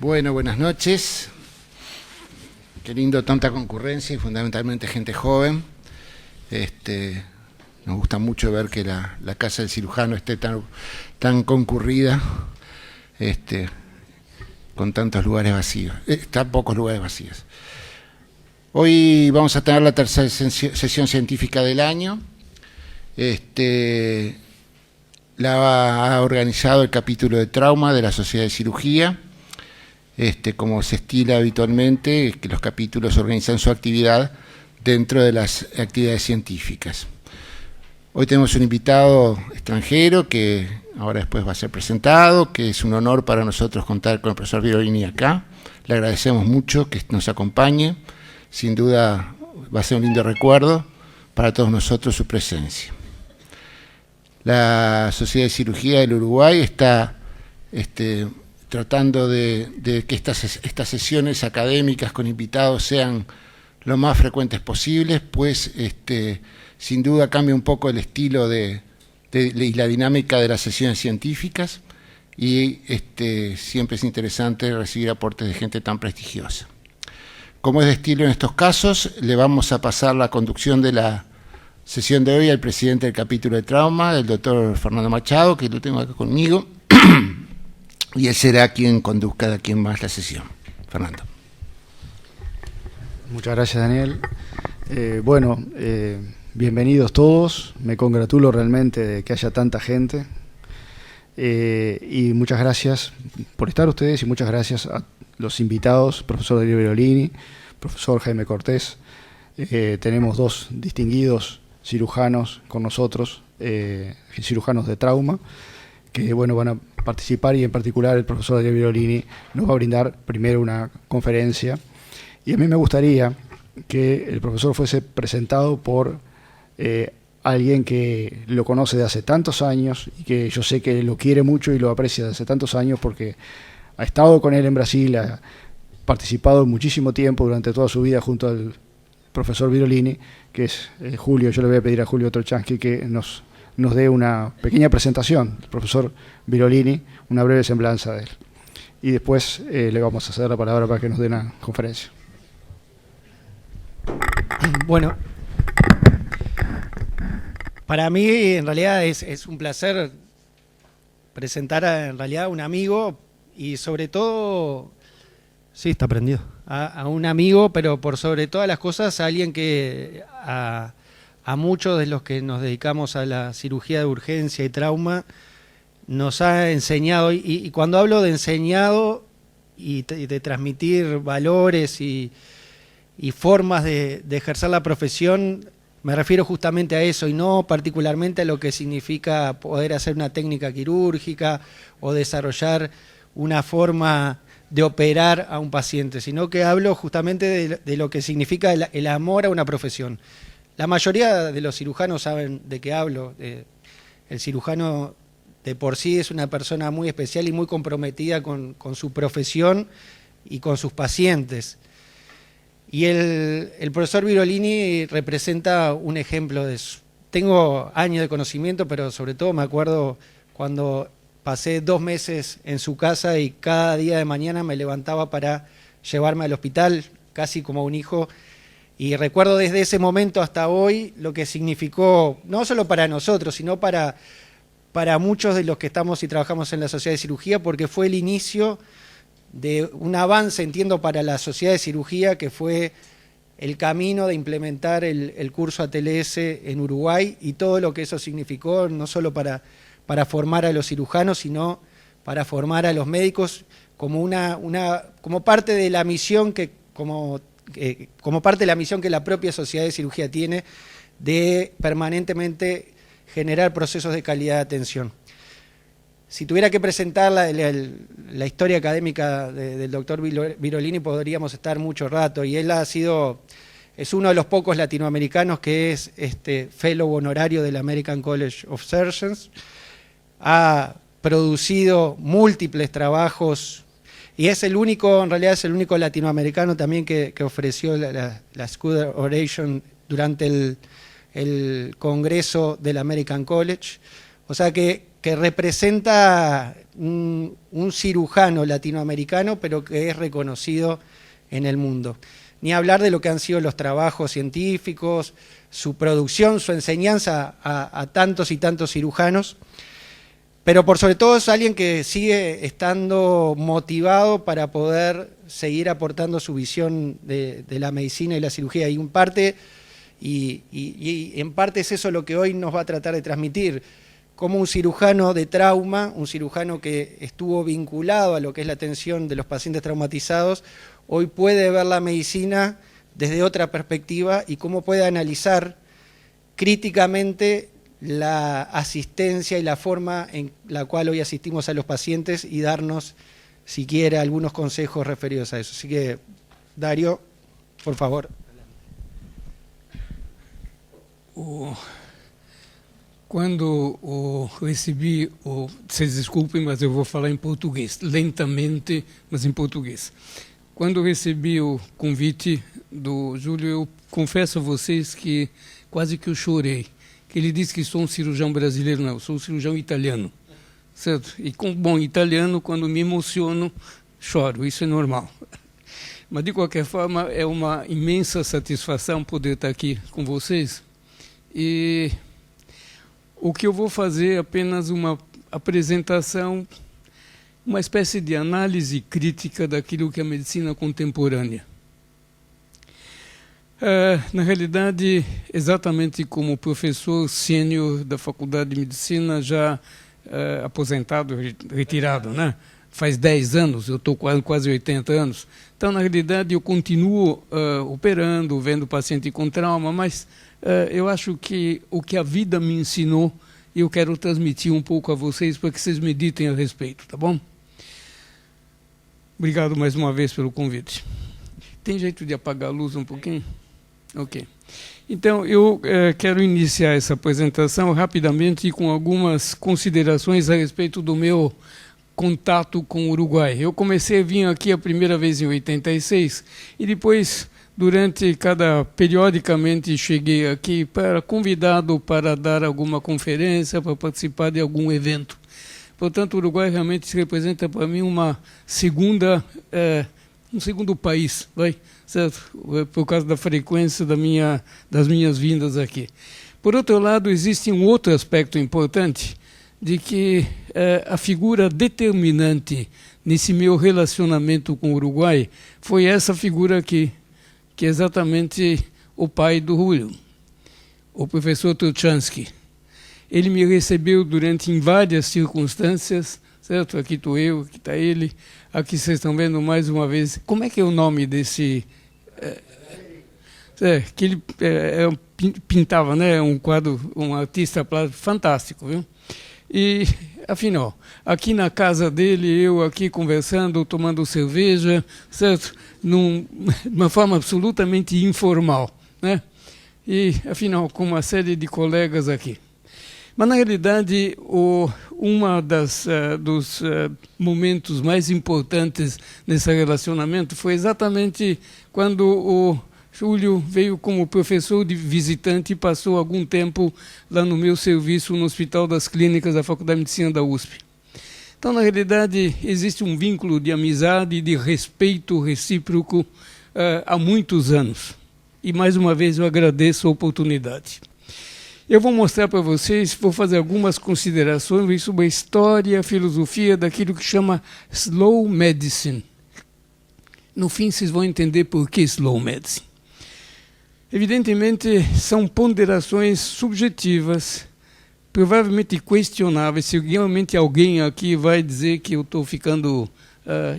Bueno, buenas noches. Qué lindo, tanta concurrencia y fundamentalmente gente joven. Nos gusta mucho ver que la casa del cirujano esté tan concurrida, con tantos lugares vacíos, tan pocos lugares vacíos. Hoy vamos a tener la tercera sesión científica del año. La ha organizado el capítulo de trauma de la Sociedad de Cirugía. Como se estila habitualmente, que los capítulos organizan su actividad dentro de las actividades científicas. Hoy tenemos un invitado extranjero que ahora después va a ser presentado, que es un honor para nosotros contar con el profesor Virolini acá. Le agradecemos mucho que nos acompañe. Sin duda va a ser un lindo recuerdo para todos nosotros su presencia. La Sociedad de Cirugía del Uruguay está tratando de que estas sesiones académicas con invitados sean lo más frecuentes posibles, pues sin duda cambia un poco el estilo y la dinámica de las sesiones científicas y siempre es interesante recibir aportes de gente tan prestigiosa. Como es de estilo en estos casos, le vamos a pasar la conducción de la sesión de hoy al presidente del capítulo de trauma, el doctor Fernando Machado, que lo tengo acá conmigo, y él será quien conduzca de aquí en más la sesión. Fernando. Muchas gracias, Daniel. Bienvenidos todos. Me congratulo realmente de que haya tanta gente. Y muchas gracias por estar ustedes y muchas gracias a los invitados, profesor Darío Virolini, profesor Jaime Cortés. Tenemos dos distinguidos cirujanos con nosotros, cirujanos de trauma, que van a participar, y en particular el profesor Darío Virolini nos va a brindar primero una conferencia. Y a mí me gustaría que el profesor fuese presentado por alguien que lo conoce de hace tantos años y que yo sé que lo quiere mucho y lo aprecia de hace tantos años porque ha estado con él en Brasil, ha participado muchísimo tiempo durante toda su vida junto al profesor Virolini, que es Julio. Yo le voy a pedir a Julio Trochansky que nos dé una pequeña presentación, el profesor Virolini, una breve semblanza de él. Y después le vamos a ceder la palabra para que nos dé una conferencia. Bueno, para mí en realidad es un placer presentar a un amigo y sobre todo, sí, está prendido, a un amigo, pero por sobre todas las cosas a alguien que a muchos de los que nos dedicamos a la cirugía de urgencia y trauma nos ha enseñado, y cuando hablo de enseñado y de transmitir valores y formas de ejercer la profesión, me refiero justamente a eso y no particularmente a lo que significa poder hacer una técnica quirúrgica o desarrollar una forma de operar a un paciente, sino que hablo justamente de lo que significa el amor a una profesión. La mayoría de los cirujanos saben de qué hablo. El cirujano de por sí es una persona muy especial y muy comprometida con su profesión y con sus pacientes. Y el profesor Virolini representa un ejemplo de eso. Tengo años de conocimiento, pero sobre todo me acuerdo cuando pasé 2 meses en su casa y cada día de mañana me levantaba para llevarme al hospital, casi como un hijo. Y recuerdo desde ese momento hasta hoy lo que significó, no solo para nosotros, sino para muchos de los que estamos y trabajamos en la Sociedad de Cirugía, porque fue el inicio de un avance, entiendo, para la Sociedad de Cirugía, que fue el camino de implementar el curso ATLS en Uruguay y todo lo que eso significó, no solo para formar a los cirujanos, sino para formar a los médicos como parte de la misión como parte de la misión que la propia Sociedad de Cirugía tiene de permanentemente generar procesos de calidad de atención. Si tuviera que presentar la historia académica del doctor Virolini, podríamos estar mucho rato, y él es uno de los pocos latinoamericanos que es fellow honorario del American College of Surgeons, ha producido múltiples trabajos y es el único, en realidad es el único latinoamericano también que ofreció la Scudder Oration durante el Congreso del American College. O sea que representa un cirujano latinoamericano, pero que es reconocido en el mundo. Ni hablar de lo que han sido los trabajos científicos, su producción, su enseñanza a tantos y tantos cirujanos, pero por sobre todo es alguien que sigue estando motivado para poder seguir aportando su visión de la medicina y la cirugía. Y en parte es eso lo que hoy nos va a tratar de transmitir, como un cirujano de trauma, un cirujano que estuvo vinculado a lo que es la atención de los pacientes traumatizados, hoy puede ver la medicina desde otra perspectiva y cómo puede analizar críticamente la asistencia y la forma en la cual hoy asistimos a los pacientes y darnos, si quiere, algunos consejos referidos a eso. Así que, Dario, por favor. Quando recebi, vocês desculpem, mas eu vou falar em português, lentamente, mas em português. Quando recebi o convite do Júlio, eu confesso a vocês que quase que eu chorei. Que ele disse que sou um cirurgião brasileiro, não, eu sou um cirurgião italiano, certo? E com bom italiano, quando me emociono, choro, isso é normal. Mas, de qualquer forma, é uma imensa satisfação poder estar aqui com vocês. E o que eu vou fazer é apenas uma apresentação, uma espécie de análise crítica daquilo que é a medicina contemporânea. Na realidade, exatamente como professor sênior da Faculdade de Medicina, já aposentado, retirado, né? Faz 10 anos, eu estou quase 80 anos. Então, na realidade, eu continuo operando, vendo paciente com trauma, mas eu acho que o que a vida me ensinou, eu quero transmitir um pouco a vocês para que vocês meditem a respeito, tá bom? Obrigado mais uma vez pelo convite. Tem jeito de apagar a luz um pouquinho? Ok. Então, eu quero iniciar essa apresentação rapidamente com algumas considerações a respeito do meu contato com o Uruguai. Eu comecei a vir aqui a primeira vez em 86 e depois, periodicamente, cheguei aqui convidado para dar alguma conferência, para participar de algum evento. Portanto, o Uruguai realmente representa para mim um segundo país, certo? Por causa da frequência das minhas vindas aqui. Por outro lado, existe um outro aspecto importante, de que a figura determinante nesse meu relacionamento com o Uruguai foi essa figura aqui, que é exatamente o pai do Julio, o professor Turchansky. Ele me recebeu em várias circunstâncias, certo? Aqui estou eu, aqui está ele, aqui vocês estão vendo mais uma vez. Como é que é o nome desse... que ele pintava, né? Um quadro, um artista plástico fantástico, viu? E, afinal, aqui na casa dele, eu aqui conversando, tomando cerveja, certo? De uma forma absolutamente informal, né? E, afinal, com uma série de colegas aqui. Mas, na realidade, dos momentos mais importantes nesse relacionamento foi exatamente quando o Júlio veio como professor de visitante e passou algum tempo lá no meu serviço no Hospital das Clínicas da Faculdade de Medicina da USP. Então, na realidade, existe um vínculo de amizade e de respeito recíproco há muitos anos. E, mais uma vez, eu agradeço a oportunidade. Eu vou mostrar para vocês, vou fazer algumas considerações sobre a história e a filosofia daquilo que chama Slow Medicine. No fim, vocês vão entender por que Slow Medicine. Evidentemente, são ponderações subjetivas, provavelmente questionáveis. Se realmente alguém aqui vai dizer que eu estou ficando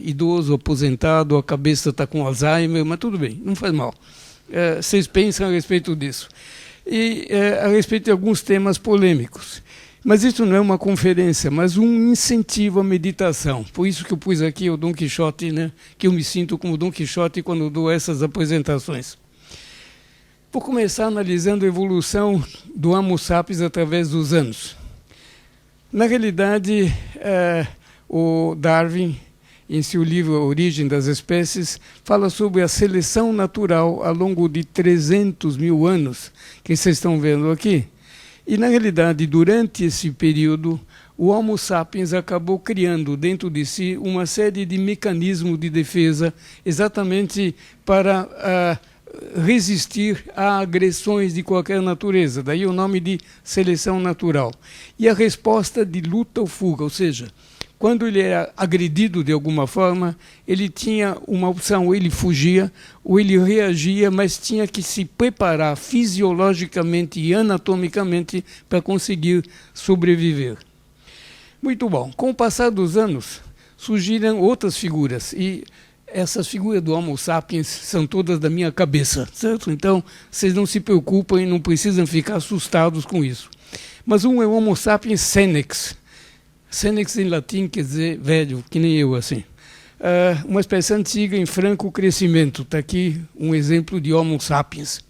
idoso, aposentado, a cabeça está com Alzheimer, mas tudo bem, não faz mal. Vocês pensam a respeito disso. E a respeito de alguns temas polêmicos. Mas isso não é uma conferência, mas um incentivo à meditação. Por isso que eu pus aqui o Dom Quixote, né? Que eu me sinto como Dom Quixote quando dou essas apresentações. Vou começar analisando a evolução do Homo sapiens através dos anos. Na realidade, o Darwin, em seu livro A Origem das Espécies, fala sobre a seleção natural ao longo de 300 mil anos, que vocês estão vendo aqui. E, na realidade, durante esse período, o Homo sapiens acabou criando dentro de si uma série de mecanismos de defesa exatamente para resistir a agressões de qualquer natureza. Daí o nome de seleção natural. E a resposta de luta ou fuga, ou seja, quando ele era agredido de alguma forma, ele tinha uma opção, ou ele fugia, ou ele reagia, mas tinha que se preparar fisiologicamente e anatomicamente para conseguir sobreviver. Muito bom. Com o passar dos anos, surgiram outras figuras, e essas figuras do Homo sapiens são todas da minha cabeça, certo? Então, vocês não se preocupem, não precisam ficar assustados com isso. Mas um é o Homo sapiens senex. Senex em latim quer dizer velho, que nem eu, assim. Uma espécie antiga em franco crescimento. Está aqui um exemplo de Homo sapiens.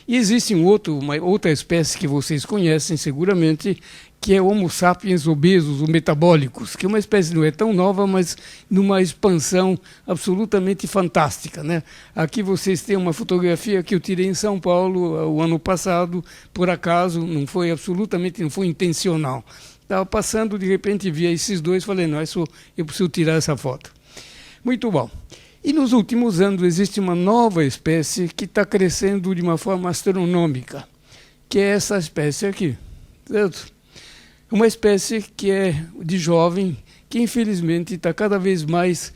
E existe uma outra espécie que vocês conhecem seguramente, que é Homo sapiens obesos ou metabólicos, que é uma espécie não é tão nova, mas numa expansão absolutamente fantástica, né? Aqui vocês têm uma fotografia que eu tirei em São Paulo o ano passado, por acaso, não foi intencional. Estava passando, de repente via esses dois, falei, não, eu preciso tirar essa foto. Muito bom. E nos últimos anos existe uma nova espécie que está crescendo de uma forma astronômica, que é essa espécie aqui, certo? Uma espécie que é de jovem, que infelizmente está cada vez mais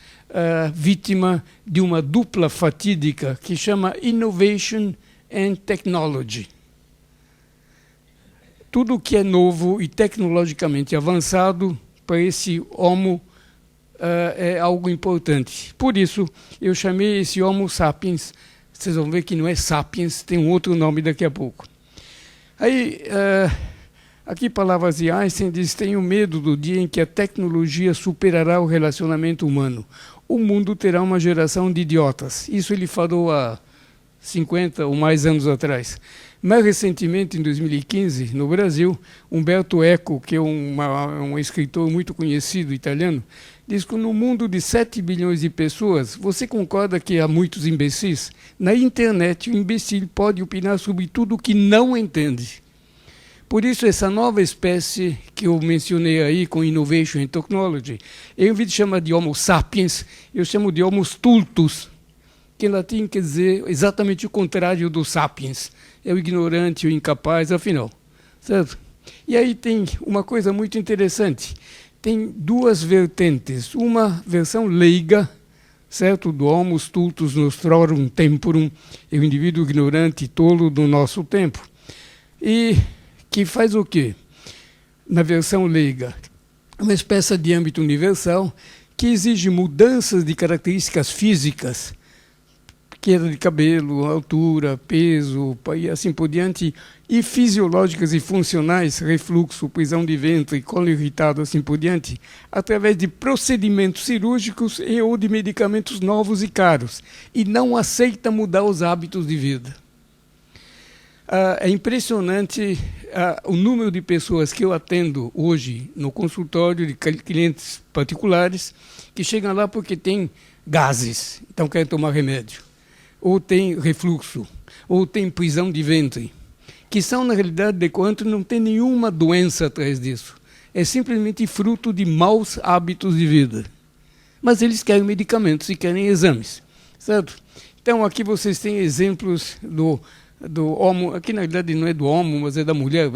vítima de uma dupla fatídica que chama Innovation and Technology. Tudo que é novo e tecnologicamente avançado para esse Homo é algo importante. Por isso, eu chamei esse Homo sapiens. Vocês vão ver que não é sapiens, tem um outro nome daqui a pouco. Aí, aqui palavras de Einstein diz: tenho medo do dia em que a tecnologia superará o relacionamento humano. O mundo terá uma geração de idiotas. Isso ele falou há 50 ou mais anos atrás. Mais recentemente, em 2015, no Brasil, Umberto Eco, que é um escritor muito conhecido italiano, diz que no mundo de 7 bilhões de pessoas, você concorda que há muitos imbecis? Na internet, o imbecil pode opinar sobre tudo que não entende. Por isso, essa nova espécie que eu mencionei aí, com Innovation and Technology, eu, em vez de chamar de Homo sapiens, eu chamo de Homo stultus, que em latim quer dizer exatamente o contrário do sapiens. É o ignorante, o incapaz, afinal. Certo? E aí tem uma coisa muito interessante. Tem duas vertentes. Uma versão leiga, certo? Do Homo stultus nostrorum temporum, é o indivíduo ignorante e tolo do nosso tempo. E que faz o quê? Na versão leiga, uma espécie de âmbito universal que exige mudanças de características físicas, queda de cabelo, altura, peso, e assim por diante, e fisiológicas e funcionais, refluxo, prisão de ventre, colo irritado, assim por diante, através de procedimentos cirúrgicos e ou de medicamentos novos e caros, e não aceita mudar os hábitos de vida. É impressionante o número de pessoas que eu atendo hoje no consultório de clientes particulares que chegam lá porque têm gases, então querem tomar remédio, ou tem refluxo, ou tem prisão de ventre, que são, na realidade, de quanto não tem nenhuma doença atrás disso. É simplesmente fruto de maus hábitos de vida. Mas eles querem medicamentos e querem exames, certo? Então, aqui vocês têm exemplos do homo, aqui na realidade não é do homo, mas é da mulher,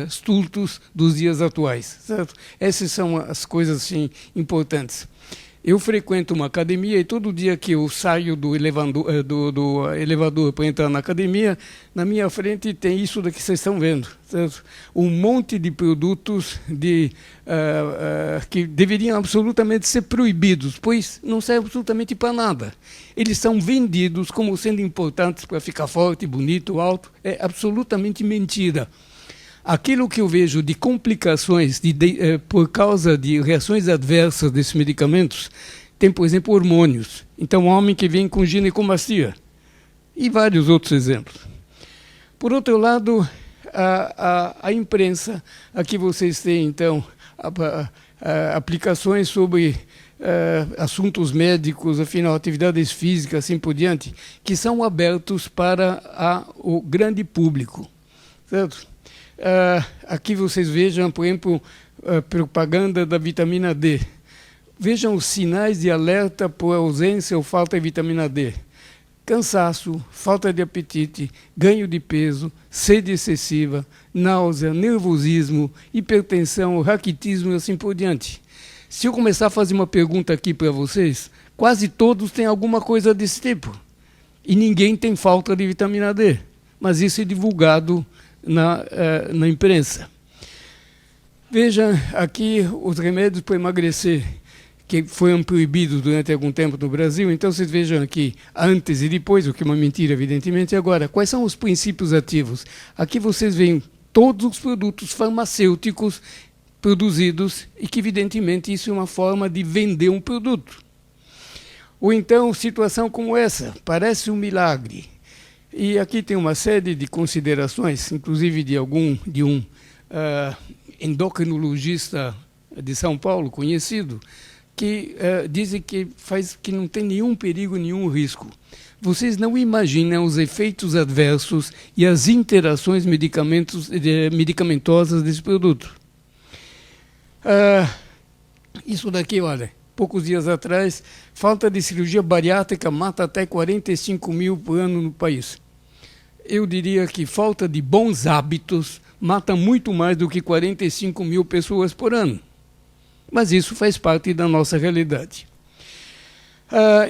stultus dos dias atuais, certo? Essas são as coisas assim, importantes. Eu frequento uma academia e todo dia que eu saio do elevador para entrar na academia, na minha frente tem isso daqui que vocês estão vendo, certo? Um monte de produtos que deveriam absolutamente ser proibidos, pois não servem absolutamente para nada. Eles são vendidos como sendo importantes para ficar forte, bonito, alto. É absolutamente mentira. Aquilo que eu vejo de complicações por causa de reações adversas desses medicamentos, tem, por exemplo, hormônios. Então, homem que vem com ginecomastia. E vários outros exemplos. Por outro lado, a imprensa, aqui vocês têm, então, aplicações sobre assuntos médicos, afinal, atividades físicas, assim por diante, que são abertos para o grande público, certo? Aqui vocês vejam, por exemplo, a propaganda da vitamina D. Vejam os sinais de alerta por ausência ou falta de vitamina D. Cansaço, falta de apetite, ganho de peso, sede excessiva, náusea, nervosismo, hipertensão, raquitismo e assim por diante. Se eu começar a fazer uma pergunta aqui para vocês, quase todos têm alguma coisa desse tipo. E ninguém tem falta de vitamina D. Mas isso é divulgado na imprensa. Veja aqui os remédios para emagrecer, que foram proibidos durante algum tempo no Brasil. Então, vocês vejam aqui, antes e depois, o que é uma mentira, evidentemente. Agora, quais são os princípios ativos? Aqui vocês veem todos os produtos farmacêuticos produzidos e que, evidentemente, isso é uma forma de vender um produto. Ou então, situação como essa, parece um milagre. E aqui tem uma série de considerações, inclusive de um endocrinologista de São Paulo, conhecido, que dizem que não tem nenhum perigo, nenhum risco. Vocês não imaginam os efeitos adversos e as interações medicamentosas desse produto. Isso daqui, olha, poucos dias atrás, falta de cirurgia bariátrica mata até 45 mil por ano no país. Eu diria que falta de bons hábitos mata muito mais do que 45 mil pessoas por ano. Mas isso faz parte da nossa realidade.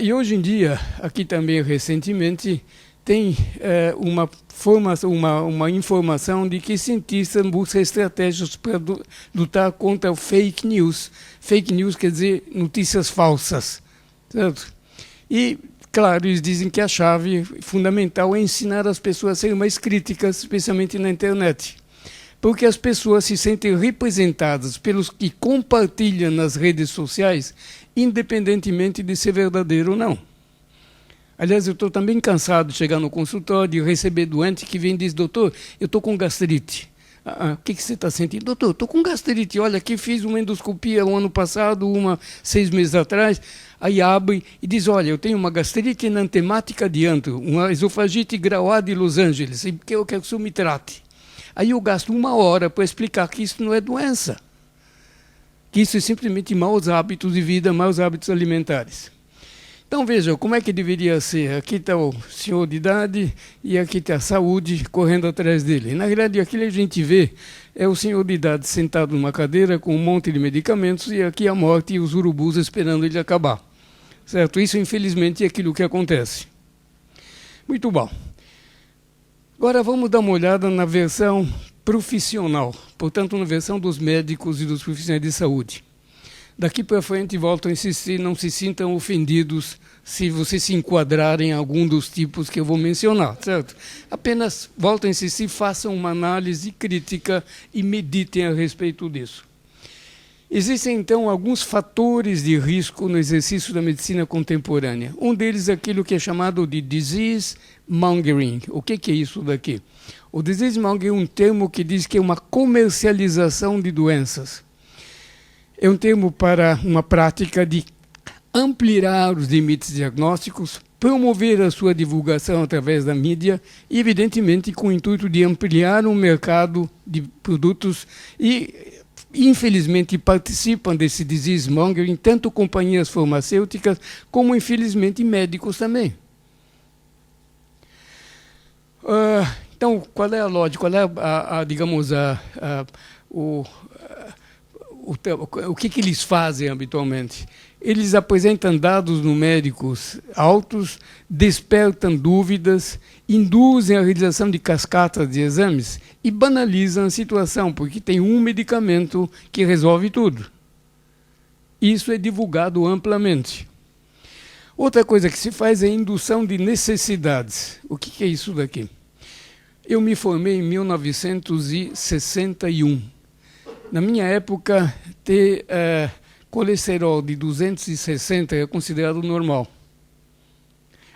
E hoje em dia, aqui também recentemente, tem uma informação de que cientistas buscam estratégias para lutar contra o fake news. Fake news quer dizer notícias falsas, certo? E, claro, eles dizem que a chave fundamental é ensinar as pessoas a serem mais críticas, especialmente na internet. Porque as pessoas se sentem representadas pelos que compartilham nas redes sociais, independentemente de ser verdadeiro ou não. Aliás, eu estou também cansado de chegar no consultório e receber doente que vem e diz: doutor, eu estou com gastrite. O que você está sentindo? Doutor, estou com gastrite. Olha, aqui fiz uma endoscopia o ano passado, 6 meses atrás. Aí abre e diz: olha, eu tenho uma gastrite enantemática de antro, uma esofagite grau A de Los Angeles, e porque eu quero que o senhor me trate. Aí eu gasto 1 hora para explicar que isso não é doença, que isso é simplesmente maus hábitos de vida, maus hábitos alimentares. Então veja, como é que deveria ser? Aqui está o senhor de idade e aqui está a saúde correndo atrás dele. Na realidade, aquilo que a gente vê é o senhor de idade sentado numa cadeira com um monte de medicamentos e aqui a morte e os urubus esperando ele acabar. Certo? Isso, infelizmente, é aquilo que acontece. Muito bom. Agora vamos dar uma olhada na versão profissional, portanto, na versão dos médicos e dos profissionais de saúde. Daqui para frente, volto a insistir, não se sintam ofendidos se vocês se enquadrarem em algum dos tipos que eu vou mencionar, certo? Apenas, volto a insistir, façam uma análise crítica e meditem a respeito disso. Existem, então, alguns fatores de risco no exercício da medicina contemporânea. Um deles é aquilo que é chamado de disease mongering. O que é isso daqui? O disease mongering é um termo que diz que é uma comercialização de doenças. É um termo para uma prática de ampliar os limites diagnósticos, promover a sua divulgação através da mídia e, evidentemente, com o intuito de ampliar o mercado de produtos e, infelizmente, participam desse disease mongering tanto companhias farmacêuticas como, infelizmente, médicos também. Então, qual é a lógica? Qual é digamos, o que eles fazem habitualmente? Eles apresentam dados numéricos altos, despertam dúvidas, induzem a realização de cascatas de exames e banalizam a situação, porque tem um medicamento que resolve tudo. Isso é divulgado amplamente. Outra coisa que se faz é a indução de necessidades. O que é isso daqui? Eu me formei em 1961. Na minha época, ter colesterol de 260 é considerado normal.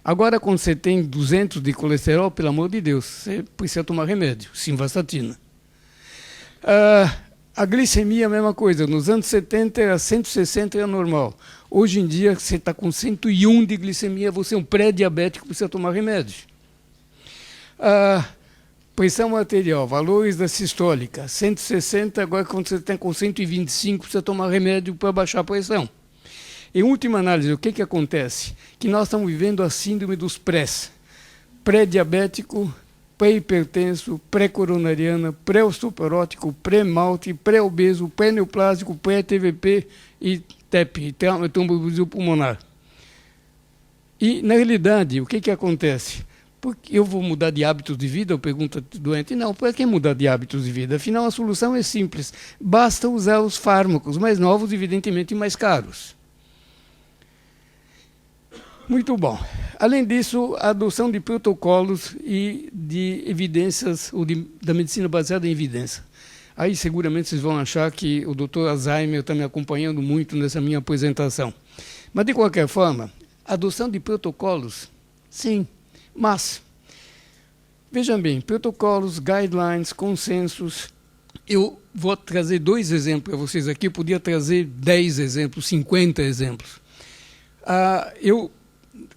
Agora, quando você tem 200 de colesterol, pelo amor de Deus, você precisa tomar remédio, simvastatina. A glicemia é a mesma coisa. Nos anos 70, era 160 era normal. Hoje em dia, você está com 101 de glicemia, você é um pré-diabético, precisa tomar remédio. Pressão arterial, valores da sistólica, 160, agora quando você está com 125, precisa tomar remédio para baixar a pressão. Em última análise, o que acontece? Que nós estamos vivendo a síndrome dos pré-diabético, pré-hipertenso, pré-coronariana, pré-osteoporótico, pré-malte, pré-obeso, pré-neoplásico, pré-TVP e TEP, tromboembolismo pulmonar. E, na realidade, o que acontece? Porque eu vou mudar de hábitos de vida? Eu pergunto ao doente. Não, por que mudar de hábitos de vida? Afinal, a solução é simples. Basta usar os fármacos mais novos, evidentemente mais caros. Muito bom. Além disso, a adoção de protocolos e de evidências, ou da medicina baseada em evidência. Aí, seguramente, vocês vão achar que o Dr. Alzheimer está me acompanhando muito nessa minha apresentação. Mas, de qualquer forma, a adoção de protocolos, sim. Mas, vejam bem, protocolos, guidelines, consensos. Eu vou trazer 2 exemplos para vocês aqui, eu podia trazer 10 exemplos, 50 exemplos.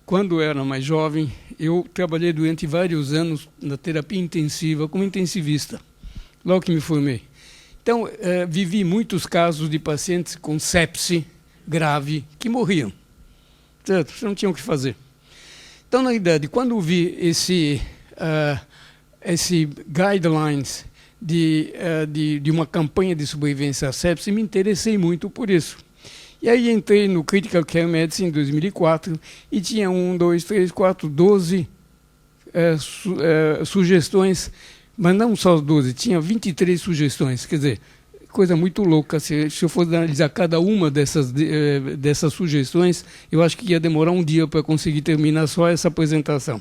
Quando eu era mais jovem, eu trabalhei durante vários anos na terapia intensiva como intensivista, logo que me formei. Então, vivi muitos casos de pacientes com sepse grave que morriam. Certo? Não tinham o que fazer. Então, na verdade, quando vi esse guidelines de uma campanha de sobrevivência à sepse, me interessei muito por isso. E aí entrei no Critical Care Medicine em 2004 e tinha 12 sugestões, mas não só 12, tinha 23 sugestões. Quer dizer, coisa muito louca. Se eu fosse analisar cada uma dessas sugestões, eu acho que ia demorar um dia para conseguir terminar só essa apresentação.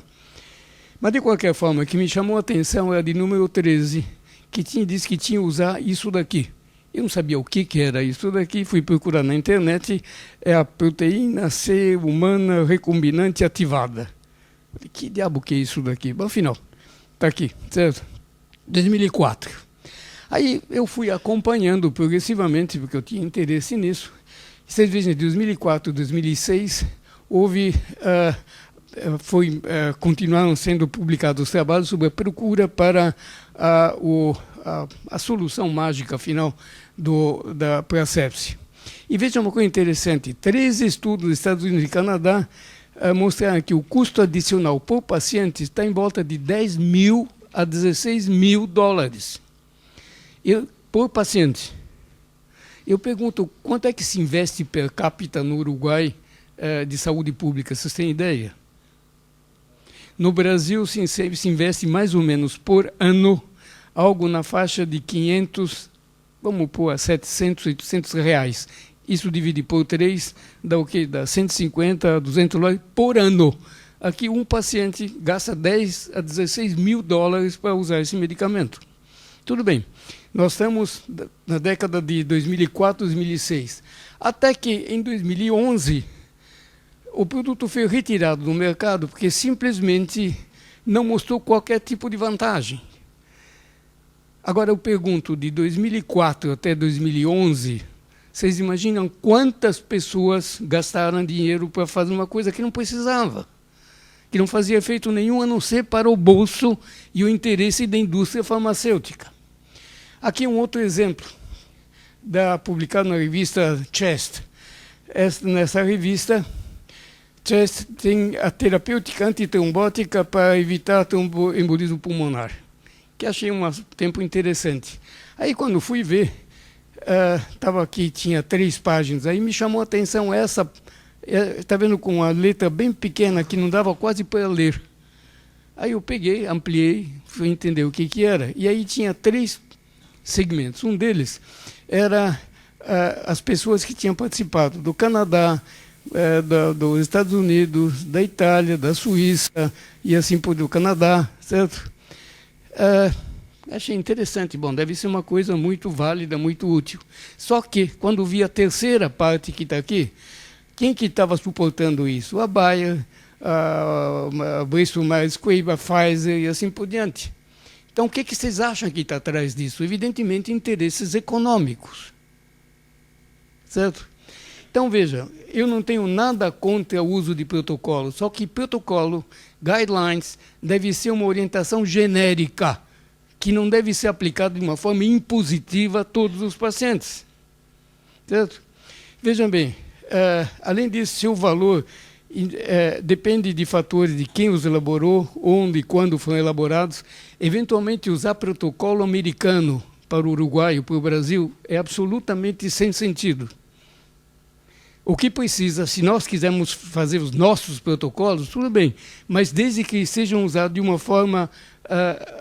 Mas, de qualquer forma, o que me chamou a atenção era de número 13, que disse que tinha que usar isso daqui. Eu não sabia o que era isso daqui, fui procurar na internet, é a proteína C humana recombinante ativada. Falei, que diabo que é isso daqui? Bom, afinal, está aqui, certo? 2004. Aí eu fui acompanhando progressivamente, porque eu tinha interesse nisso. Vocês veem, em 2004 e 2006, continuaram sendo publicados trabalhos sobre a procura para a solução mágica final para a sepse. E vejam uma coisa interessante, 3 estudos dos Estados Unidos e Canadá mostraram que o custo adicional por paciente está em volta de 10 mil a 16 mil dólares por paciente. Eu pergunto, quanto é que se investe per capita no Uruguai de saúde pública? Vocês têm ideia? No Brasil se investe mais ou menos por ano algo na faixa de 500, vamos pôr a 700, 800 reais. Isso divide por 3, dá o quê? Dá 150 a 200 dólares por ano. Aqui um paciente gasta 10 a 16 mil dólares para usar esse medicamento. Tudo bem, nós estamos na década de 2004, 2006. Até que em 2011, o produto foi retirado do mercado porque simplesmente não mostrou qualquer tipo de vantagem. Agora eu pergunto, de 2004 até 2011, vocês imaginam quantas pessoas gastaram dinheiro para fazer uma coisa que não precisava, que não fazia efeito nenhum a não ser para o bolso e o interesse da indústria farmacêutica. Aqui um outro exemplo, publicado na revista Chest. Nessa revista, Chest tem a terapêutica antitrombótica para evitar tromboembolismo pulmonar, que achei um tempo interessante. Aí, quando fui ver, estava aqui, tinha 3 páginas, aí me chamou a atenção essa, está vendo com a letra bem pequena, que não dava quase para ler. Aí eu peguei, ampliei, fui entender o que era, e aí tinha 3 segmentos. Um deles era as pessoas que tinham participado do Canadá, dos Estados Unidos, da Itália, da Suíça, e assim por do Canadá, certo? Achei interessante, bom, deve ser uma coisa muito válida, muito útil. Só que, quando vi a terceira parte que está aqui, quem que estava suportando isso? A Bayer, a Bristol Myers Squibb, a Pfizer e assim por diante. Então, o que vocês acham que está atrás disso? Evidentemente, interesses econômicos. Certo? Então, veja, eu não tenho nada contra o uso de protocolo, só que protocolo, guidelines, deve ser uma orientação genérica, que não deve ser aplicado de uma forma impositiva a todos os pacientes. Certo? Vejam bem, além disso, seu valor depende de fatores de quem os elaborou, onde e quando foram elaborados. Eventualmente, usar protocolo americano para o Uruguai ou para o Brasil é absolutamente sem sentido. O que precisa, se nós quisermos fazer os nossos protocolos, tudo bem, mas desde que sejam usados de uma forma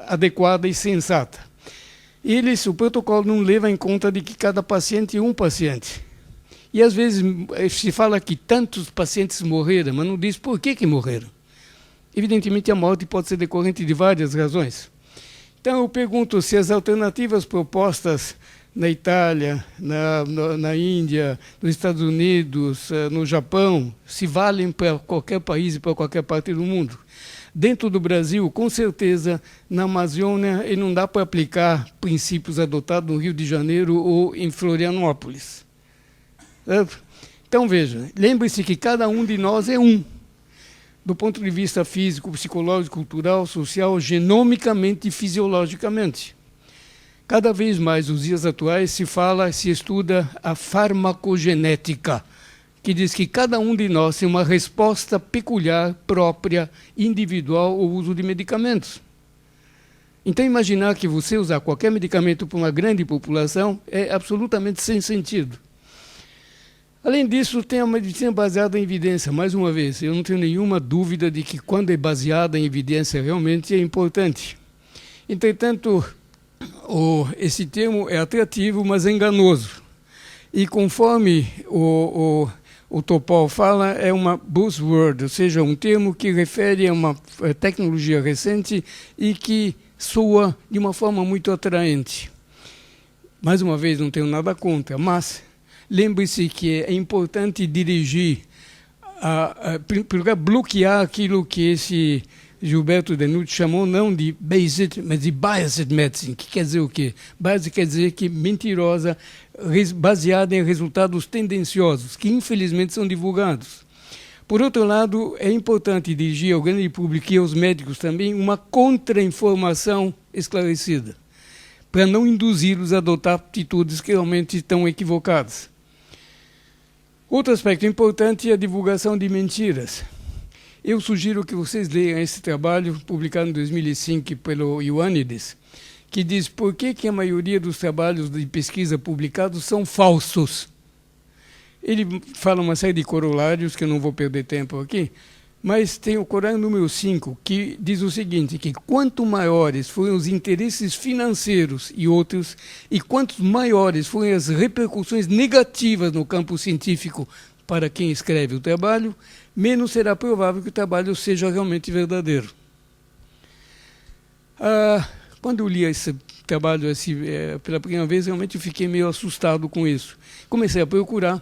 adequada e sensata. O protocolo não leva em conta de que cada paciente é um paciente. E às vezes se fala que tantos pacientes morreram, mas não diz por que morreram. Evidentemente a morte pode ser decorrente de várias razões. Então eu pergunto se as alternativas propostas na Itália, na Índia, nos Estados Unidos, no Japão, se valem para qualquer país e para qualquer parte do mundo. Dentro do Brasil, com certeza, na Amazônia, não dá para aplicar princípios adotados no Rio de Janeiro ou em Florianópolis. Então, veja, lembre-se que cada um de nós é um, do ponto de vista físico, psicológico, cultural, social, genomicamente e fisiologicamente. Cada vez mais, nos dias atuais, se estuda a farmacogenética, que diz que cada um de nós tem uma resposta peculiar, própria, individual ao uso de medicamentos. Então, imaginar que você usar qualquer medicamento para uma grande população é absolutamente sem sentido. Além disso, tem a medicina baseada em evidência. Mais uma vez, eu não tenho nenhuma dúvida de que quando é baseada em evidência realmente é importante. Entretanto, esse termo é atrativo, mas é enganoso. E conforme o Topol fala, é uma buzzword, ou seja, um termo que refere a uma tecnologia recente e que soa de uma forma muito atraente. Mais uma vez, não tenho nada contra, mas lembre-se que é importante dirigir, bloquear aquilo que esse Gilberto Denucci chamou não de based, mas de biased medicine, que quer dizer o quê? Biased quer dizer que mentirosa, baseada em resultados tendenciosos, que infelizmente são divulgados. Por outro lado, é importante dirigir ao grande público e aos médicos também uma contra-informação esclarecida, para não induzi-los a adotar atitudes que realmente estão equivocadas. Outro aspecto importante é a divulgação de mentiras. Eu sugiro que vocês leiam esse trabalho, publicado em 2005 pelo Ioannidis, que diz por que a maioria dos trabalhos de pesquisa publicados são falsos. Ele fala uma série de corolários, que eu não vou perder tempo aqui, mas tem o corolário número 5, que diz o seguinte, que quanto maiores forem os interesses financeiros e outros, e quanto maiores forem as repercussões negativas no campo científico para quem escreve o trabalho, menos será provável que o trabalho seja realmente verdadeiro. Quando eu li esse trabalho pela primeira vez, realmente eu fiquei meio assustado com isso. Comecei a procurar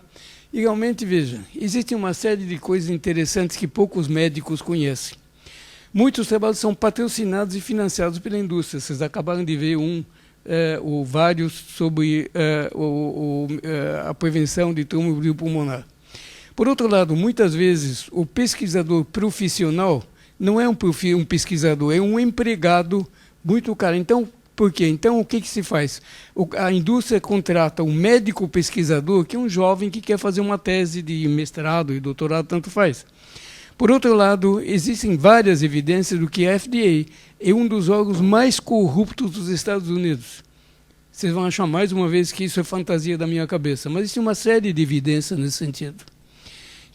e realmente, veja, existe uma série de coisas interessantes que poucos médicos conhecem. Muitos trabalhos são patrocinados e financiados pela indústria. Vocês acabaram de ver ou vários sobre a prevenção de tromboembolia pulmonar. Por outro lado, muitas vezes, o pesquisador profissional não é um pesquisador, é um empregado muito caro. Então, por quê? Então, o que se faz? A indústria contrata um médico pesquisador, que é um jovem que quer fazer uma tese de mestrado e doutorado, tanto faz. Por outro lado, existem várias evidências do que a FDA é um dos órgãos mais corruptos dos Estados Unidos. Vocês vão achar mais uma vez que isso é fantasia da minha cabeça, mas existe uma série de evidências nesse sentido.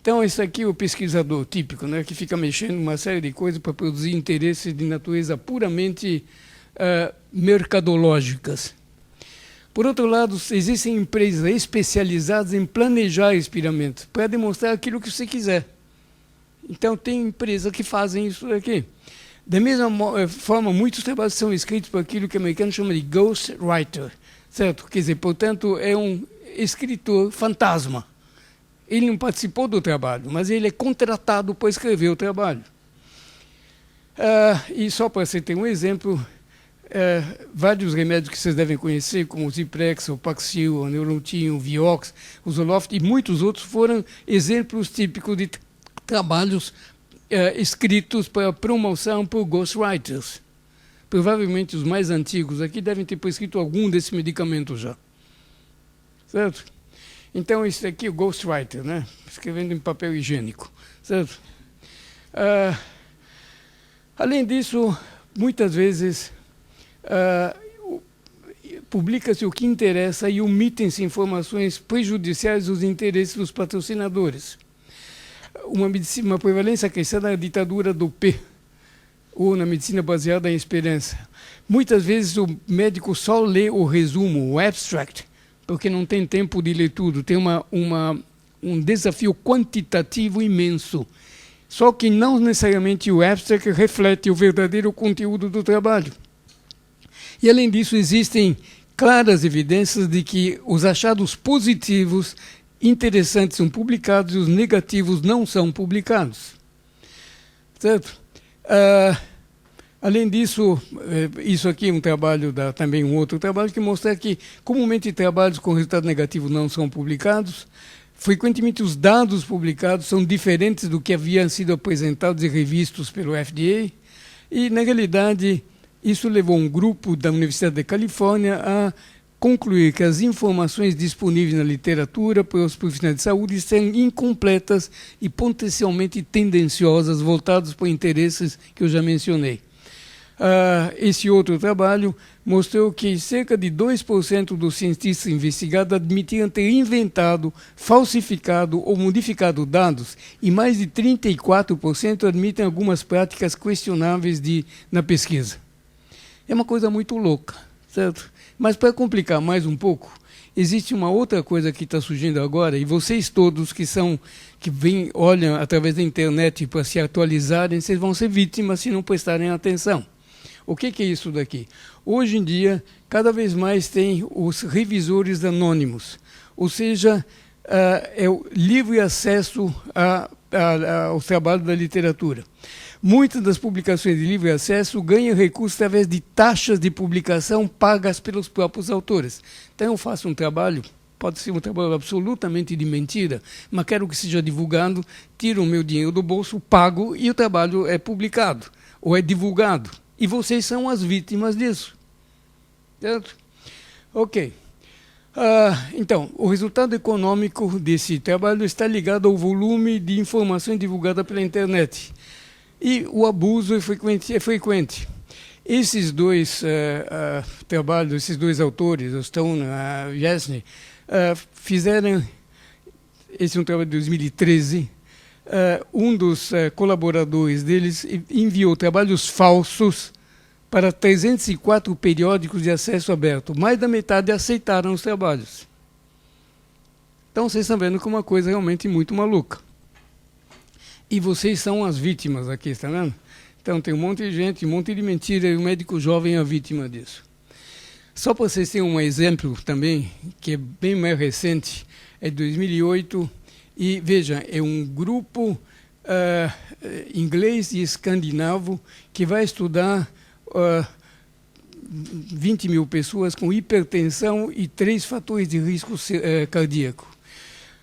Então, esse aqui é o pesquisador típico, né, que fica mexendo uma série de coisas para produzir interesses de natureza puramente mercadológicas. Por outro lado, existem empresas especializadas em planejar experimentos para demonstrar aquilo que você quiser. Então, tem empresas que fazem isso aqui. Da mesma forma, muitos trabalhos são escritos por aquilo que o americano chama de ghostwriter, certo? Quer dizer, portanto, é um escritor fantasma. Ele não participou do trabalho, mas ele é contratado para escrever o trabalho. E só para você ter um exemplo, vários remédios que vocês devem conhecer, como o Ziprex, o Paxil, o Neurontin, o Vioxx, o Zoloft e muitos outros, foram exemplos típicos de trabalhos escritos para promoção por ghostwriters, provavelmente os mais antigos aqui devem ter prescrito algum desse medicamento já. Certo? Então, isso aqui é o ghostwriter, né? Escrevendo em papel higiênico. Certo? Além disso, muitas vezes publica-se o que interessa e omitem-se informações prejudiciais dos interesses dos patrocinadores. Uma prevalência cristã na ditadura do P, ou na medicina baseada em esperança. Muitas vezes o médico só lê o resumo, o abstract, porque não tem tempo de ler tudo. Tem um desafio quantitativo imenso. Só que não necessariamente o abstract reflete o verdadeiro conteúdo do trabalho. E, além disso, existem claras evidências de que os achados positivos interessantes são publicados e os negativos não são publicados. Certo? Além disso, isso aqui é um trabalho, também um outro trabalho, que mostra que, comumente, trabalhos com resultado negativo não são publicados. Frequentemente, os dados publicados são diferentes do que haviam sido apresentados e revistos pelo FDA. E, na realidade, isso levou um grupo da Universidade da Califórnia a concluir que as informações disponíveis na literatura para os profissionais de saúde são incompletas e potencialmente tendenciosas, voltadas para interesses que eu já mencionei. Esse outro trabalho mostrou que cerca de 2% dos cientistas investigados admitiam ter inventado, falsificado ou modificado dados, e mais de 34% admitem algumas práticas questionáveis na pesquisa. É uma coisa muito louca, certo? Mas, para complicar mais um pouco, existe uma outra coisa que está surgindo agora, e vocês todos que olham através da internet para se atualizarem, vocês vão ser vítimas se não prestarem atenção. O que é isso daqui? Hoje em dia, cada vez mais tem os revisores anônimos, ou seja, é o livre acesso ao trabalho da literatura. Muitas das publicações de livre acesso ganham recursos através de taxas de publicação pagas pelos próprios autores. Então, eu faço um trabalho, pode ser um trabalho absolutamente de mentira, mas quero que seja divulgado, tiro o meu dinheiro do bolso, pago e o trabalho é publicado, ou é divulgado. E vocês são as vítimas disso. Certo? Ok. Então, o resultado econômico desse trabalho está ligado ao volume de informações divulgadas pela internet. E o abuso é frequente. Esses dois trabalhos, esses dois autores, o Stone e Yasny, fizeram, esse é um trabalho de 2013, um dos colaboradores deles enviou trabalhos falsos para 304 periódicos de acesso aberto. Mais da metade aceitaram os trabalhos. Então, vocês estão vendo que é uma coisa realmente muito maluca. E vocês são as vítimas aqui, está vendo? Então, tem um monte de gente, um monte de mentira, e o médico jovem é a vítima disso. Só para vocês terem um exemplo também, que é bem mais recente, é de 2008, e, veja, é um grupo inglês e escandinavo que vai estudar 20 mil pessoas com hipertensão e 3 fatores de risco cardíaco.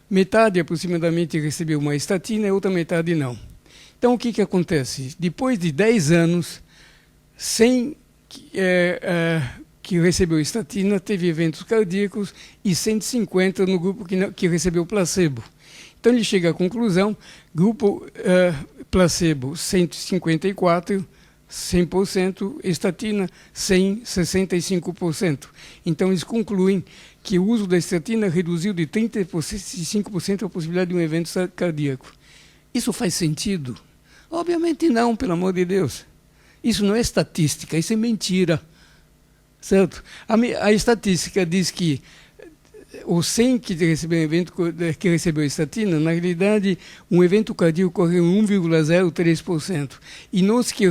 Metade aproximadamente recebeu uma estatina e outra metade não. Então, o que acontece? Depois de 10 anos, 100 que recebeu estatina teve eventos cardíacos e 150 no grupo que recebeu placebo. Então, ele chega à conclusão, grupo placebo 154, 100%, estatina 100, 65%. Então, eles concluem que o uso da estatina reduziu de 35% a possibilidade de um evento cardíaco. Isso faz sentido? Obviamente não, pelo amor de Deus. Isso não é estatística, isso é mentira. Certo? A estatística diz que os 100 que recebeu estatina, na realidade, um evento cardíaco ocorreu em 1,03%. E nos que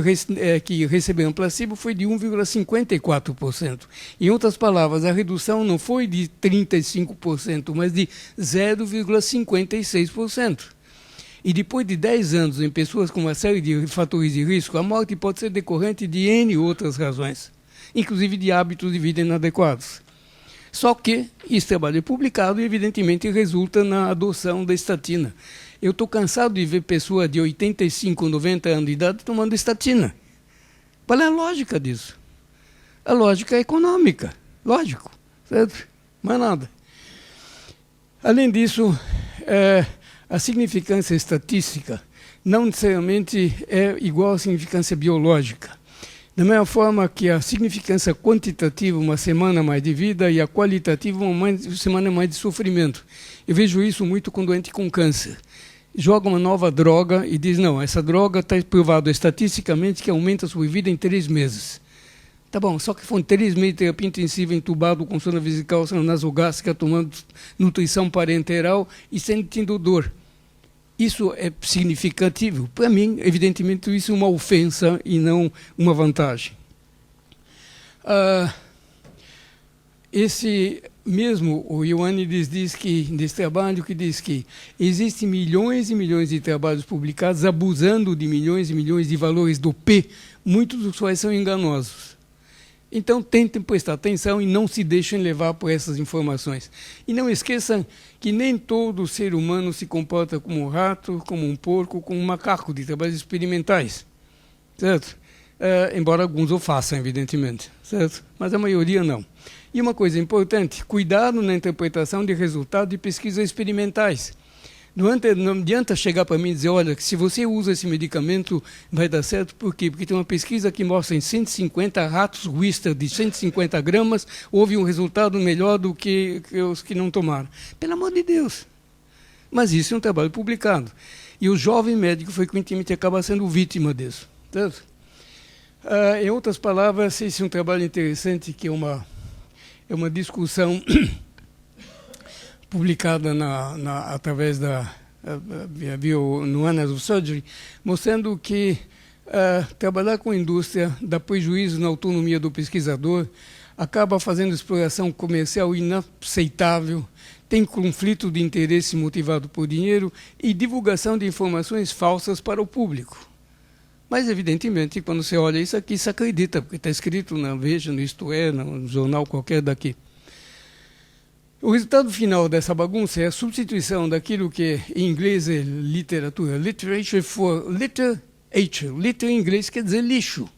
receberam placebo foi de 1,54%. Em outras palavras, a redução não foi de 35%, mas de 0,56%. E depois de 10 anos em pessoas com uma série de fatores de risco, a morte pode ser decorrente de N outras razões, inclusive de hábitos de vida inadequados. Só que esse trabalho é publicado e, evidentemente, resulta na adoção da estatina. Eu estou cansado de ver pessoas de 85, 90 anos de idade tomando estatina. Qual é a lógica disso? A lógica é econômica, lógico, certo? Mais nada. Além disso, a significância estatística não necessariamente é igual à significância biológica. Da mesma forma que a significância quantitativa, uma semana mais de vida, e a qualitativa, uma semana mais de sofrimento. Eu vejo isso muito com doente com câncer. Joga uma nova droga e diz, não, essa droga está provado estatisticamente que aumenta a sua vida em 3 meses. Tá bom, só que foram 3 meses de terapia intensiva, entubado com sonda vesical nasogástrica, tomando nutrição parenteral e sentindo dor. Isso é significativo. Para mim, evidentemente, isso é uma ofensa e não uma vantagem. Esse mesmo, o Ioannidis diz que, nesse trabalho, que diz que existem milhões e milhões de trabalhos publicados abusando de milhões e milhões de valores do P, muitos dos quais são enganosos. Então, tentem prestar atenção e não se deixem levar por essas informações. E não esqueçam que nem todo ser humano se comporta como um rato, como um porco, como um macaco de trabalhos experimentais. Certo? Embora alguns o façam, evidentemente. Certo? Mas a maioria não. E uma coisa importante, cuidado na interpretação de resultados de pesquisas experimentais. Não adianta chegar para mim e dizer, olha, que se você usa esse medicamento, vai dar certo. Por quê? Porque tem uma pesquisa que mostra em 150 ratos Wistar de 150 gramas, houve um resultado melhor do que os que não tomaram. Pelo amor de Deus. Mas isso é um trabalho publicado. E o jovem médico, frequentemente, acaba sendo vítima disso. Certo? Em outras palavras, esse é um trabalho interessante, que é uma discussão publicada através no Annals of Surgery, mostrando que trabalhar com a indústria dá prejuízo na autonomia do pesquisador, acaba fazendo exploração comercial inaceitável, tem conflito de interesse motivado por dinheiro e divulgação de informações falsas para o público. Mas, evidentemente, quando você olha isso aqui, se acredita, porque está escrito na Veja, no Isto É, no jornal qualquer daqui. O resultado final dessa bagunça é a substituição daquilo que em inglês é literatura, literature for literature. Litter em inglês quer dizer lixo.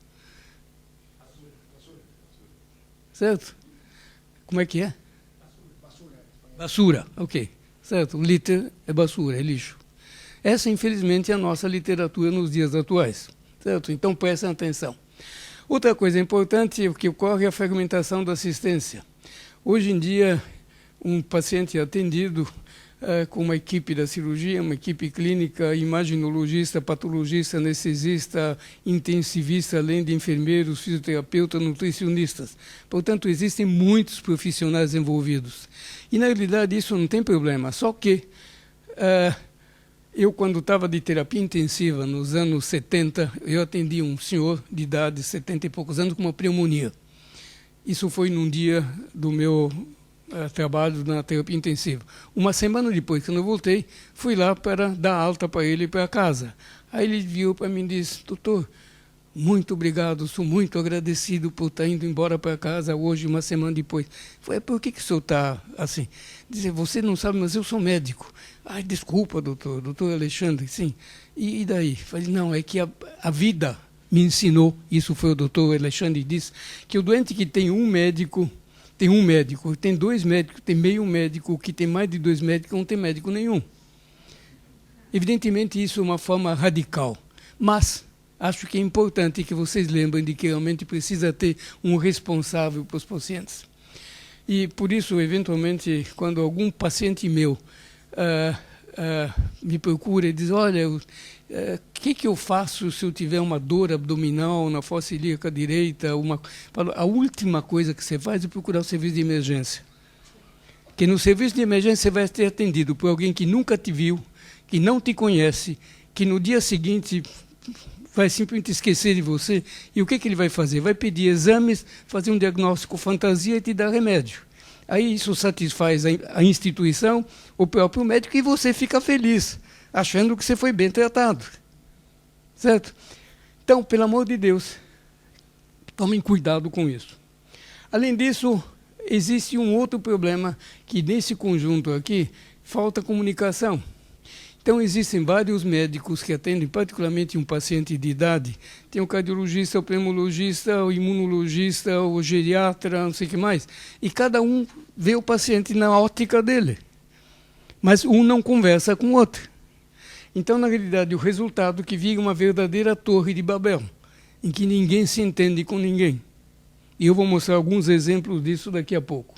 Certo? Como é que é? Basura, ok. Certo, litter é basura, é lixo. Essa, infelizmente, é a nossa literatura nos dias atuais. Certo? Então, prestem atenção. Outra coisa importante é que ocorre a fragmentação da assistência. Hoje em dia, um paciente atendido com uma equipe da cirurgia, uma equipe clínica, imaginologista, patologista, anestesista, intensivista, além de enfermeiros, fisioterapeutas, nutricionistas. Portanto, existem muitos profissionais envolvidos. E, na realidade, isso não tem problema, só que eu, quando estava de terapia intensiva, nos anos 70, eu atendi um senhor de idade, 70 e poucos anos, com uma pneumonia. Isso foi num dia do meu trabalho na terapia intensiva. Uma semana depois, quando eu voltei, fui lá para dar alta para ele para casa. Aí ele viu para mim e disse, doutor, muito obrigado, sou muito agradecido por estar indo embora para casa hoje, uma semana depois. Falei, por que o senhor está assim? Dizer, você não sabe, mas eu sou médico. Ai, desculpa, doutor Alexandre, sim. E daí? Falei, não, é que a vida me ensinou, isso foi o doutor Alexandre que disse, que o doente que tem um médico, tem 2 médicos, tem meio médico, que tem mais de 2 médicos, não tem médico nenhum. Evidentemente, isso é uma forma radical, mas acho que é importante que vocês lembrem de que realmente precisa ter um responsável para os pacientes. E, por isso, eventualmente, quando algum paciente meu me procura e diz, olha, o que eu faço se eu tiver uma dor abdominal na fossa ilíaca direita? A última coisa que você faz é procurar o serviço de emergência. Que no serviço de emergência você vai ser atendido por alguém que nunca te viu, que não te conhece, que no dia seguinte vai simplesmente esquecer de você. E o que ele vai fazer? Vai pedir exames, fazer um diagnóstico fantasia e te dar remédio. Aí isso satisfaz a instituição, o próprio médico, e você fica feliz, achando que você foi bem tratado. Certo? Então, pelo amor de Deus, tomem cuidado com isso. Além disso, existe um outro problema, que nesse conjunto aqui, falta comunicação. Então, existem vários médicos que atendem particularmente um paciente de idade. Tem o cardiologista, o pneumologista, o imunologista, o geriatra, não sei o que mais. E cada um vê o paciente na ótica dele. Mas um não conversa com o outro. Então, na realidade, o resultado é que vira uma verdadeira torre de Babel, em que ninguém se entende com ninguém. E eu vou mostrar alguns exemplos disso daqui a pouco.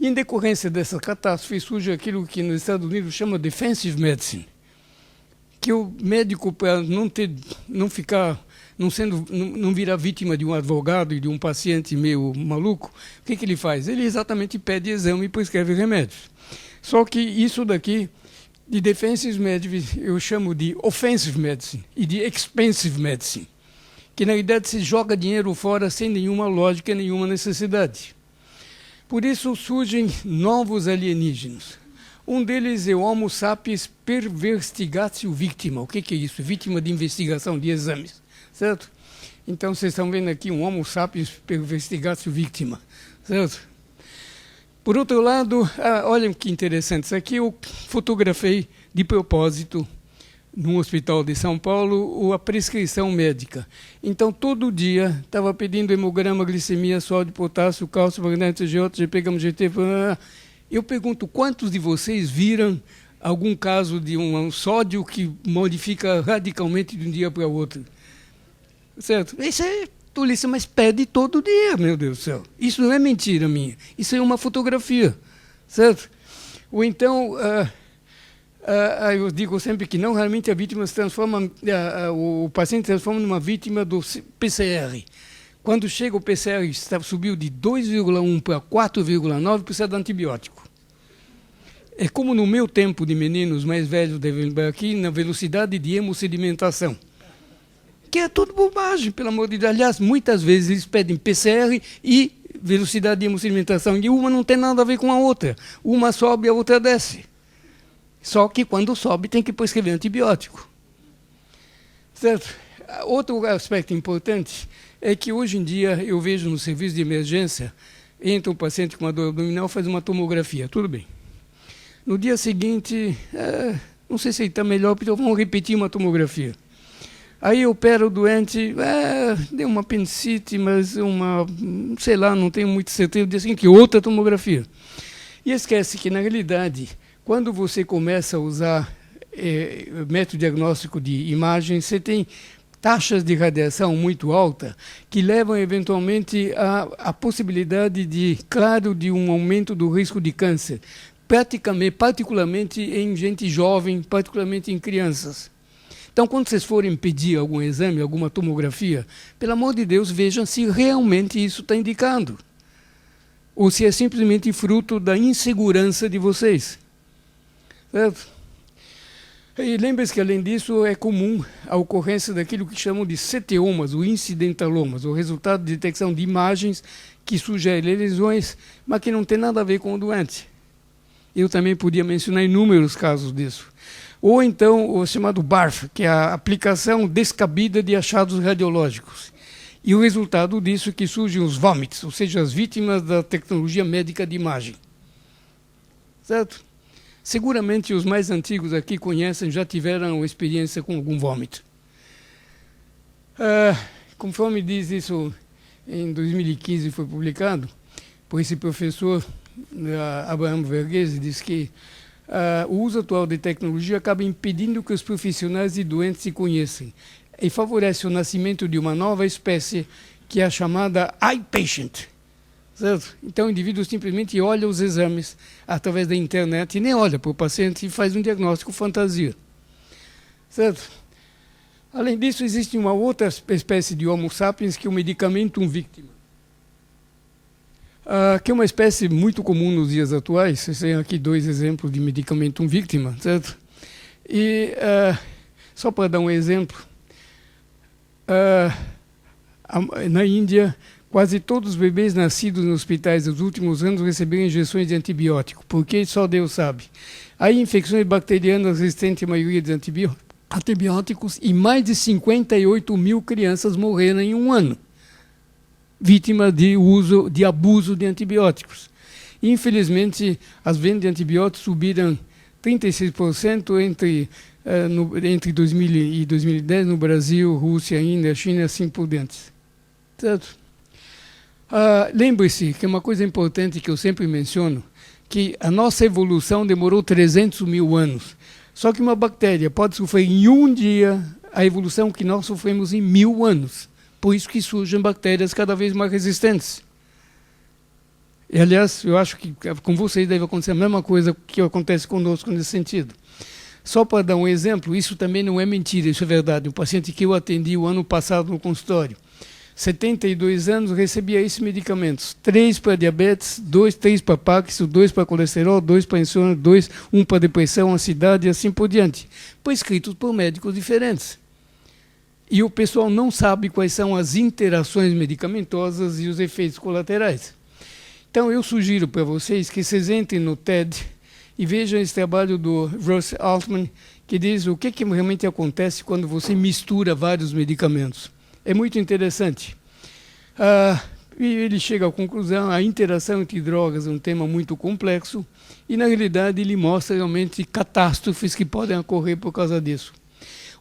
E em decorrência dessa catástrofe surge aquilo que nos Estados Unidos chama defensive medicine, que o médico, para não virar vítima de um advogado e de um paciente meio maluco, o que ele faz? Ele exatamente pede exame e prescreve remédios. Só que isso daqui, de defensive medicine, eu chamo de offensive medicine e de expensive medicine, que na verdade se joga dinheiro fora sem nenhuma lógica, nenhuma necessidade. Por isso surgem novos alienígenas. Um deles é o Homo sapiens perverstigatio victima. O que é isso? Vítima de investigação, de exames. Certo? Então, vocês estão vendo aqui um Homo sapiens perverstigatio victima. Certo? Por outro lado, olhem que interessante. Isso aqui eu fotografei de propósito num hospital de São Paulo, a prescrição médica. Então, todo dia, estava pedindo hemograma, glicemia, sódio de potássio, cálcio, magnésio, GO, GP, gama GT. Eu pergunto, quantos de vocês viram algum caso de um sódio que modifica radicalmente de um dia para o outro? Certo? Isso é tolice, mas pede todo dia, meu Deus do céu. Isso não é mentira minha. Isso é uma fotografia. Certo? Ou então... eu digo sempre que não realmente a vítima se transforma, o paciente se transforma numa vítima do PCR. Quando chega o PCR, subiu de 2,1 para 4,9, precisa de antibiótico. É como no meu tempo de meninos mais velhos devem lembrar aqui, na velocidade de hemossedimentação. Que é tudo bobagem, pelo amor de Deus. Aliás, muitas vezes eles pedem PCR e velocidade de hemossedimentação, e uma não tem nada a ver com a outra. Uma sobe e a outra desce. Só que quando sobe tem que prescrever antibiótico. Certo? Outro aspecto importante é que hoje em dia eu vejo no serviço de emergência, entra um paciente com uma dor abdominal, faz uma tomografia, tudo bem. No dia seguinte, não sei se ele está melhor, então vamos repetir uma tomografia. Aí eu opero o doente, deu uma apendicite, mas sei lá, não tenho muita certeza, no dia seguinte outra tomografia. E esquece que na realidade... Quando você começa a usar método diagnóstico de imagem, você tem taxas de radiação muito altas que levam eventualmente à possibilidade de um aumento do risco de câncer, particularmente em gente jovem, particularmente em crianças. Então, quando vocês forem pedir algum exame, alguma tomografia, pelo amor de Deus, vejam se realmente isso está indicado. Ou se é simplesmente fruto da insegurança de vocês. Certo? E lembre-se que, além disso, é comum a ocorrência daquilo que chamam de CTomas, ou incidentalomas, o resultado de detecção de imagens que sugerem lesões, mas que não tem nada a ver com o doente. Eu também podia mencionar inúmeros casos disso. Ou então o chamado BARF, que é a aplicação descabida de achados radiológicos. E o resultado disso é que surgem os vômitos, ou seja, as vítimas da tecnologia médica de imagem. Certo? Seguramente os mais antigos aqui conhecem, já tiveram experiência com algum vômito. Conforme diz isso, em 2015 foi publicado, por esse professor Abraham Verghese, diz que o uso atual de tecnologia acaba impedindo que os profissionais e doentes se conheçam e favorece o nascimento de uma nova espécie que é a chamada iPatient. Certo? Então o indivíduo simplesmente olha os exames através da internet e nem olha para o paciente e faz um diagnóstico fantasia. Certo? Além disso, existe uma outra espécie de Homo sapiens que é o medicamentum victima. Que é uma espécie muito comum nos dias atuais. Vocês têm aqui 2 exemplos de medicamentum victima. Certo? E só para dar um exemplo, na Índia, quase todos os bebês nascidos nos hospitais nos últimos anos receberam injeções de antibiótico, porque só Deus sabe. Há infecções bacterianas resistentes à maioria dos antibióticos e mais de 58 mil crianças morreram em um ano, vítimas de abuso de antibióticos. Infelizmente, as vendas de antibióticos subiram 36% entre 2000 e 2010 no Brasil, Rússia, Índia, China, assim por diante. Certo? Lembre-se que uma coisa importante que eu sempre menciono, que a nossa evolução demorou 300 mil anos. Só que uma bactéria pode sofrer em um dia a evolução que nós sofremos em 1000 anos. Por isso que surgem bactérias cada vez mais resistentes. E, aliás, eu acho que com vocês deve acontecer a mesma coisa que acontece conosco nesse sentido. Só para dar um exemplo, isso também não é mentira, isso é verdade. Um paciente que eu atendi o ano passado no consultório, 72 anos, recebia esses medicamentos. 3 para diabetes, 3 para Parkinson, 2 para colesterol, 2 para insônia, 1 para depressão, ansiedade e assim por diante. Prescritos por médicos diferentes. E o pessoal não sabe quais são as interações medicamentosas e os efeitos colaterais. Então, eu sugiro para vocês que vocês entrem no TED e vejam esse trabalho do Russ Altman, que diz o que realmente acontece quando você mistura vários medicamentos. É muito interessante. E ele chega à conclusão, a interação entre drogas é um tema muito complexo, e, na realidade, ele mostra realmente catástrofes que podem ocorrer por causa disso.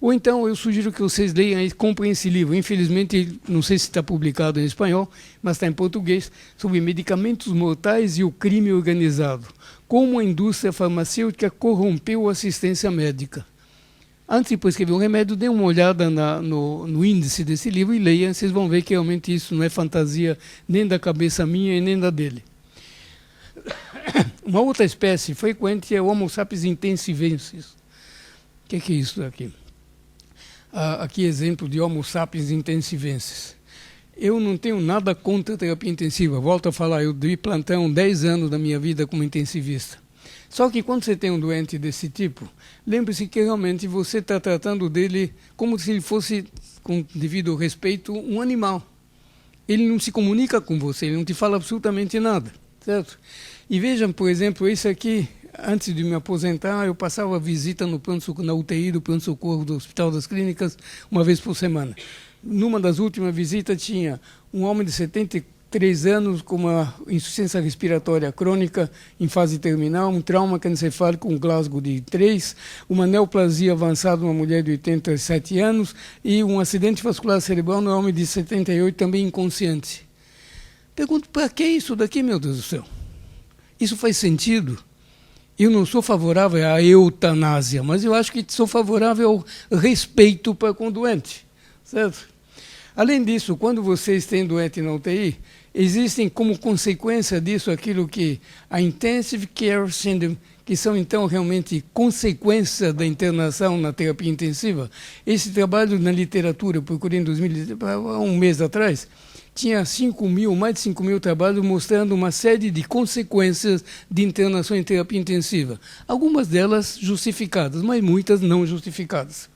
Ou então, eu sugiro que vocês leiam e comprem esse livro. Infelizmente, não sei se está publicado em espanhol, mas está em português, sobre medicamentos mortais e o crime organizado. Como a indústria farmacêutica corrompeu a assistência médica. Antes de prescrever um remédio, dê uma olhada no índice desse livro e leiam. Vocês vão ver que realmente isso não é fantasia nem da cabeça minha e nem da dele. Uma outra espécie frequente é o Homo sapiens intensivensis. O que é isso aqui? Aqui exemplo de Homo sapiens intensivensis. Eu não tenho nada contra a terapia intensiva. Volto a falar, eu dei plantão 10 anos da minha vida como intensivista. Só que quando você tem um doente desse tipo, lembre-se que realmente você está tratando dele como se ele fosse, com devido respeito, um animal. Ele não se comunica com você, ele não te fala absolutamente nada, certo? E vejam, por exemplo, esse aqui, antes de me aposentar, eu passava a visita na UTI do pronto-socorro do Hospital das Clínicas uma vez por semana. Numa das últimas visitas tinha um homem de 73 anos com uma insuficiência respiratória crônica em fase terminal, um trauma encefálico com Glasgow de 3, uma neoplasia avançada numa mulher de 87 anos e um acidente vascular cerebral no homem de 78, também inconsciente. Pergunto, para que isso daqui, meu Deus do céu? Isso faz sentido? Eu não sou favorável à eutanásia, mas eu acho que sou favorável ao respeito para com o doente, certo? Além disso, quando vocês têm doente na UTI, existem como consequência disso aquilo que a Intensive Care Syndrome, que são então realmente consequência da internação na terapia intensiva. Esse trabalho na literatura, eu procurei em 2000, há um mês atrás, tinha mais de 5 mil trabalhos mostrando uma série de consequências de internação em terapia intensiva. Algumas delas justificadas, mas muitas não justificadas.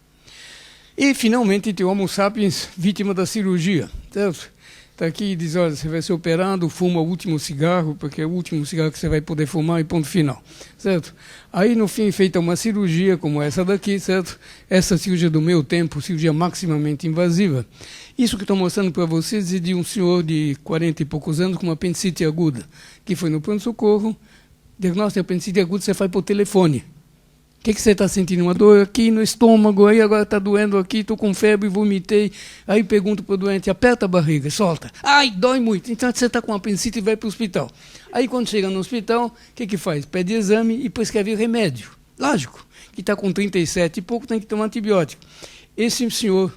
E, finalmente, tem o Homo sapiens vítima da cirurgia. Está aqui e diz, olha, você vai ser operado, fuma o último cigarro, porque é o último cigarro que você vai poder fumar e ponto final. Certo? Aí, no fim, feita uma cirurgia como essa daqui, certo? Essa cirurgia do meu tempo, cirurgia maximamente invasiva. Isso que estou mostrando para vocês é de um senhor de 40 e poucos anos com uma apendicite aguda, que foi no pronto-socorro, diagnóstico de apendicite aguda você faz por telefone. O que você está sentindo? Uma dor aqui no estômago, aí agora está doendo aqui, estou com febre, vomitei. Aí pergunto para o doente, aperta a barriga, solta. Ai, dói muito. Então você está com apendicite e vai para o hospital. Aí quando chega no hospital, o que faz? Pede exame e prescreve remédio. Lógico, que está com 37 e pouco, tem que tomar antibiótico. Esse senhor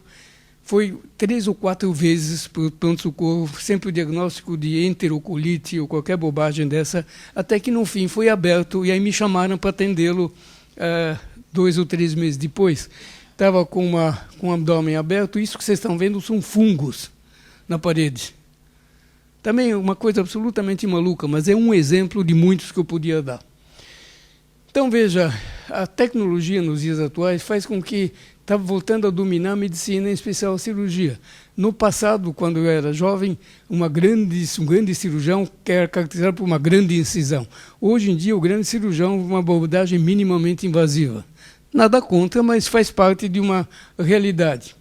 foi 3 ou 4 vezes para o pronto-socorro, sempre o diagnóstico de enterocolite ou qualquer bobagem dessa, até que no fim foi aberto e aí me chamaram para atendê-lo 2 ou 3 meses depois. Estava com o abdômen aberto, isso que vocês estão vendo são fungos na parede. Também uma coisa absolutamente maluca, mas é um exemplo de muitos que eu podia dar. Então veja, a tecnologia nos dias atuais faz com que está voltando a dominar a medicina, em especial a cirurgia. No passado, quando eu era jovem, um grande cirurgião que era caracterizado por uma grande incisão. Hoje em dia, o grande cirurgião uma abordagem minimamente invasiva. Nada contra, mas faz parte de uma realidade.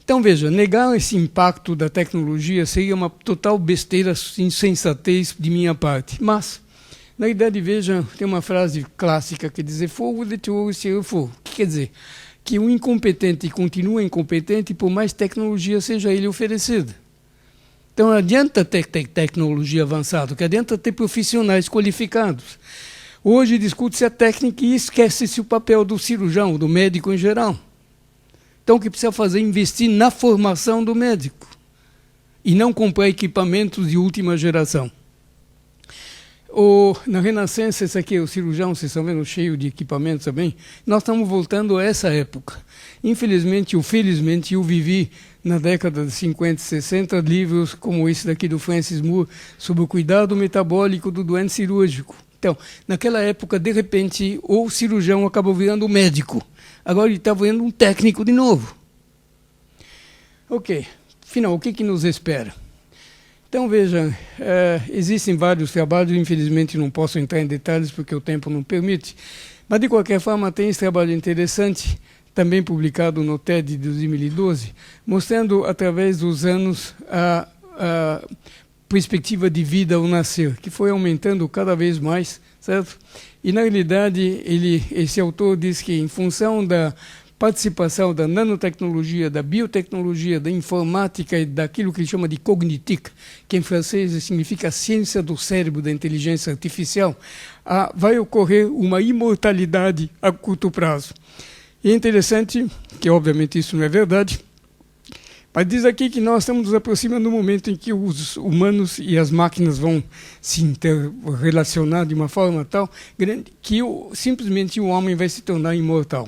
Então, veja, negar esse impacto da tecnologia seria uma total besteira, insensatez de minha parte. Mas Na verdade, veja, tem uma frase clássica que diz: fogo de tijolo cheira fogo. O que quer dizer? Que um incompetente continua incompetente por mais tecnologia seja ele oferecida. Então, não adianta ter tecnologia avançada, que adianta ter profissionais qualificados. Hoje discute-se a técnica e esquece-se o papel do cirurgião, do médico em geral. Então, o que precisa fazer é investir na formação do médico e não comprar equipamentos de última geração. Na Renascença, esse aqui é o cirurgião, vocês estão vendo, cheio de equipamentos também. Nós estamos voltando a essa época. Infelizmente ou felizmente, eu vivi na década de 50 e 60 livros como esse daqui do Francis Moore sobre o cuidado metabólico do doente cirúrgico. Então, naquela época, de repente, o cirurgião acabou virando médico. Agora ele está virando um técnico de novo. Ok, afinal, o que nos espera? Então, veja, existem vários trabalhos, infelizmente não posso entrar em detalhes porque o tempo não permite, mas de qualquer forma tem esse trabalho interessante, também publicado no TED de 2012, mostrando através dos anos a perspectiva de vida ao nascer, que foi aumentando cada vez mais, certo? E na realidade, esse autor diz que em função da participação da nanotecnologia, da biotecnologia, da informática e daquilo que ele chama de cognitique, que em francês significa a ciência do cérebro, da inteligência artificial, vai ocorrer uma imortalidade a curto prazo. E é interessante, que obviamente isso não é verdade, mas diz aqui que nós estamos nos aproximando do momento em que os humanos e as máquinas vão se interrelacionar de uma forma tal que simplesmente o homem vai se tornar imortal.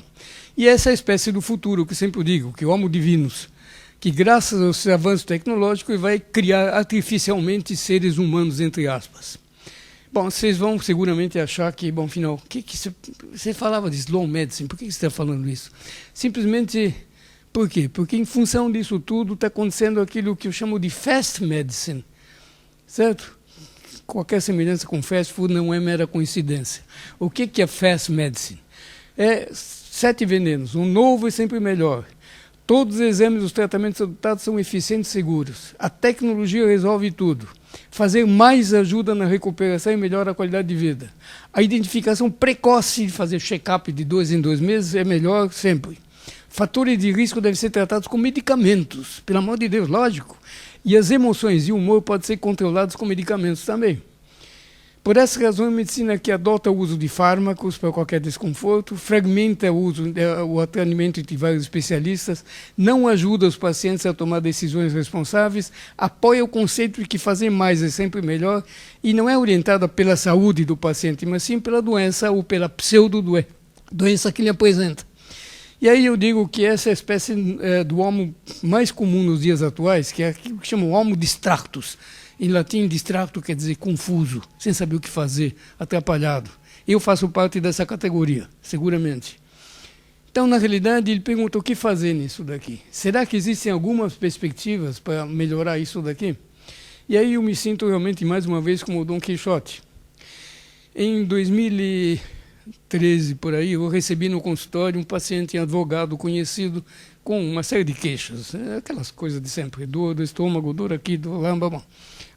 E essa é a espécie do futuro, que eu sempre digo, que o Homo Divinus, que graças aos avanços tecnológicos vai criar artificialmente seres humanos, entre aspas. Bom, vocês vão seguramente achar que, bom, afinal, você falava de slow medicine, por que você está falando isso? Simplesmente, por quê? Porque em função disso tudo está acontecendo aquilo que eu chamo de fast medicine, certo? Qualquer semelhança com fast food não é mera coincidência. O que é fast medicine? É 7 venenos, um novo é sempre melhor. Todos os exames, os tratamentos adotados são eficientes e seguros. A tecnologia resolve tudo. Fazer mais ajuda na recuperação e melhora a qualidade de vida. A identificação precoce de fazer check-up de 2 em 2 meses é melhor sempre. Fatores de risco devem ser tratados com medicamentos, pelo amor de Deus, lógico. E as emoções e o humor podem ser controlados com medicamentos também. Por essa razão, a medicina que adota o uso de fármacos para qualquer desconforto, fragmenta o atendimento entre vários especialistas, não ajuda os pacientes a tomar decisões responsáveis, apoia o conceito de que fazer mais é sempre melhor e não é orientada pela saúde do paciente, mas sim pela doença ou pela pseudo-doença que ele apresenta. E aí eu digo que essa é a espécie do homo mais comum nos dias atuais, que é aquilo que chamam homo distractus. Em latim, distracto quer dizer confuso, sem saber o que fazer, atrapalhado. Eu faço parte dessa categoria, seguramente. Então, na realidade, ele pergunta o que fazer nisso daqui. Será que existem algumas perspectivas para melhorar isso daqui? E aí eu me sinto realmente, mais uma vez, como o Dom Quixote. Em 2013, por aí, eu recebi no consultório um paciente advogado conhecido com uma série de queixas, aquelas coisas de sempre, dor do estômago, dor aqui, dor lá, bom.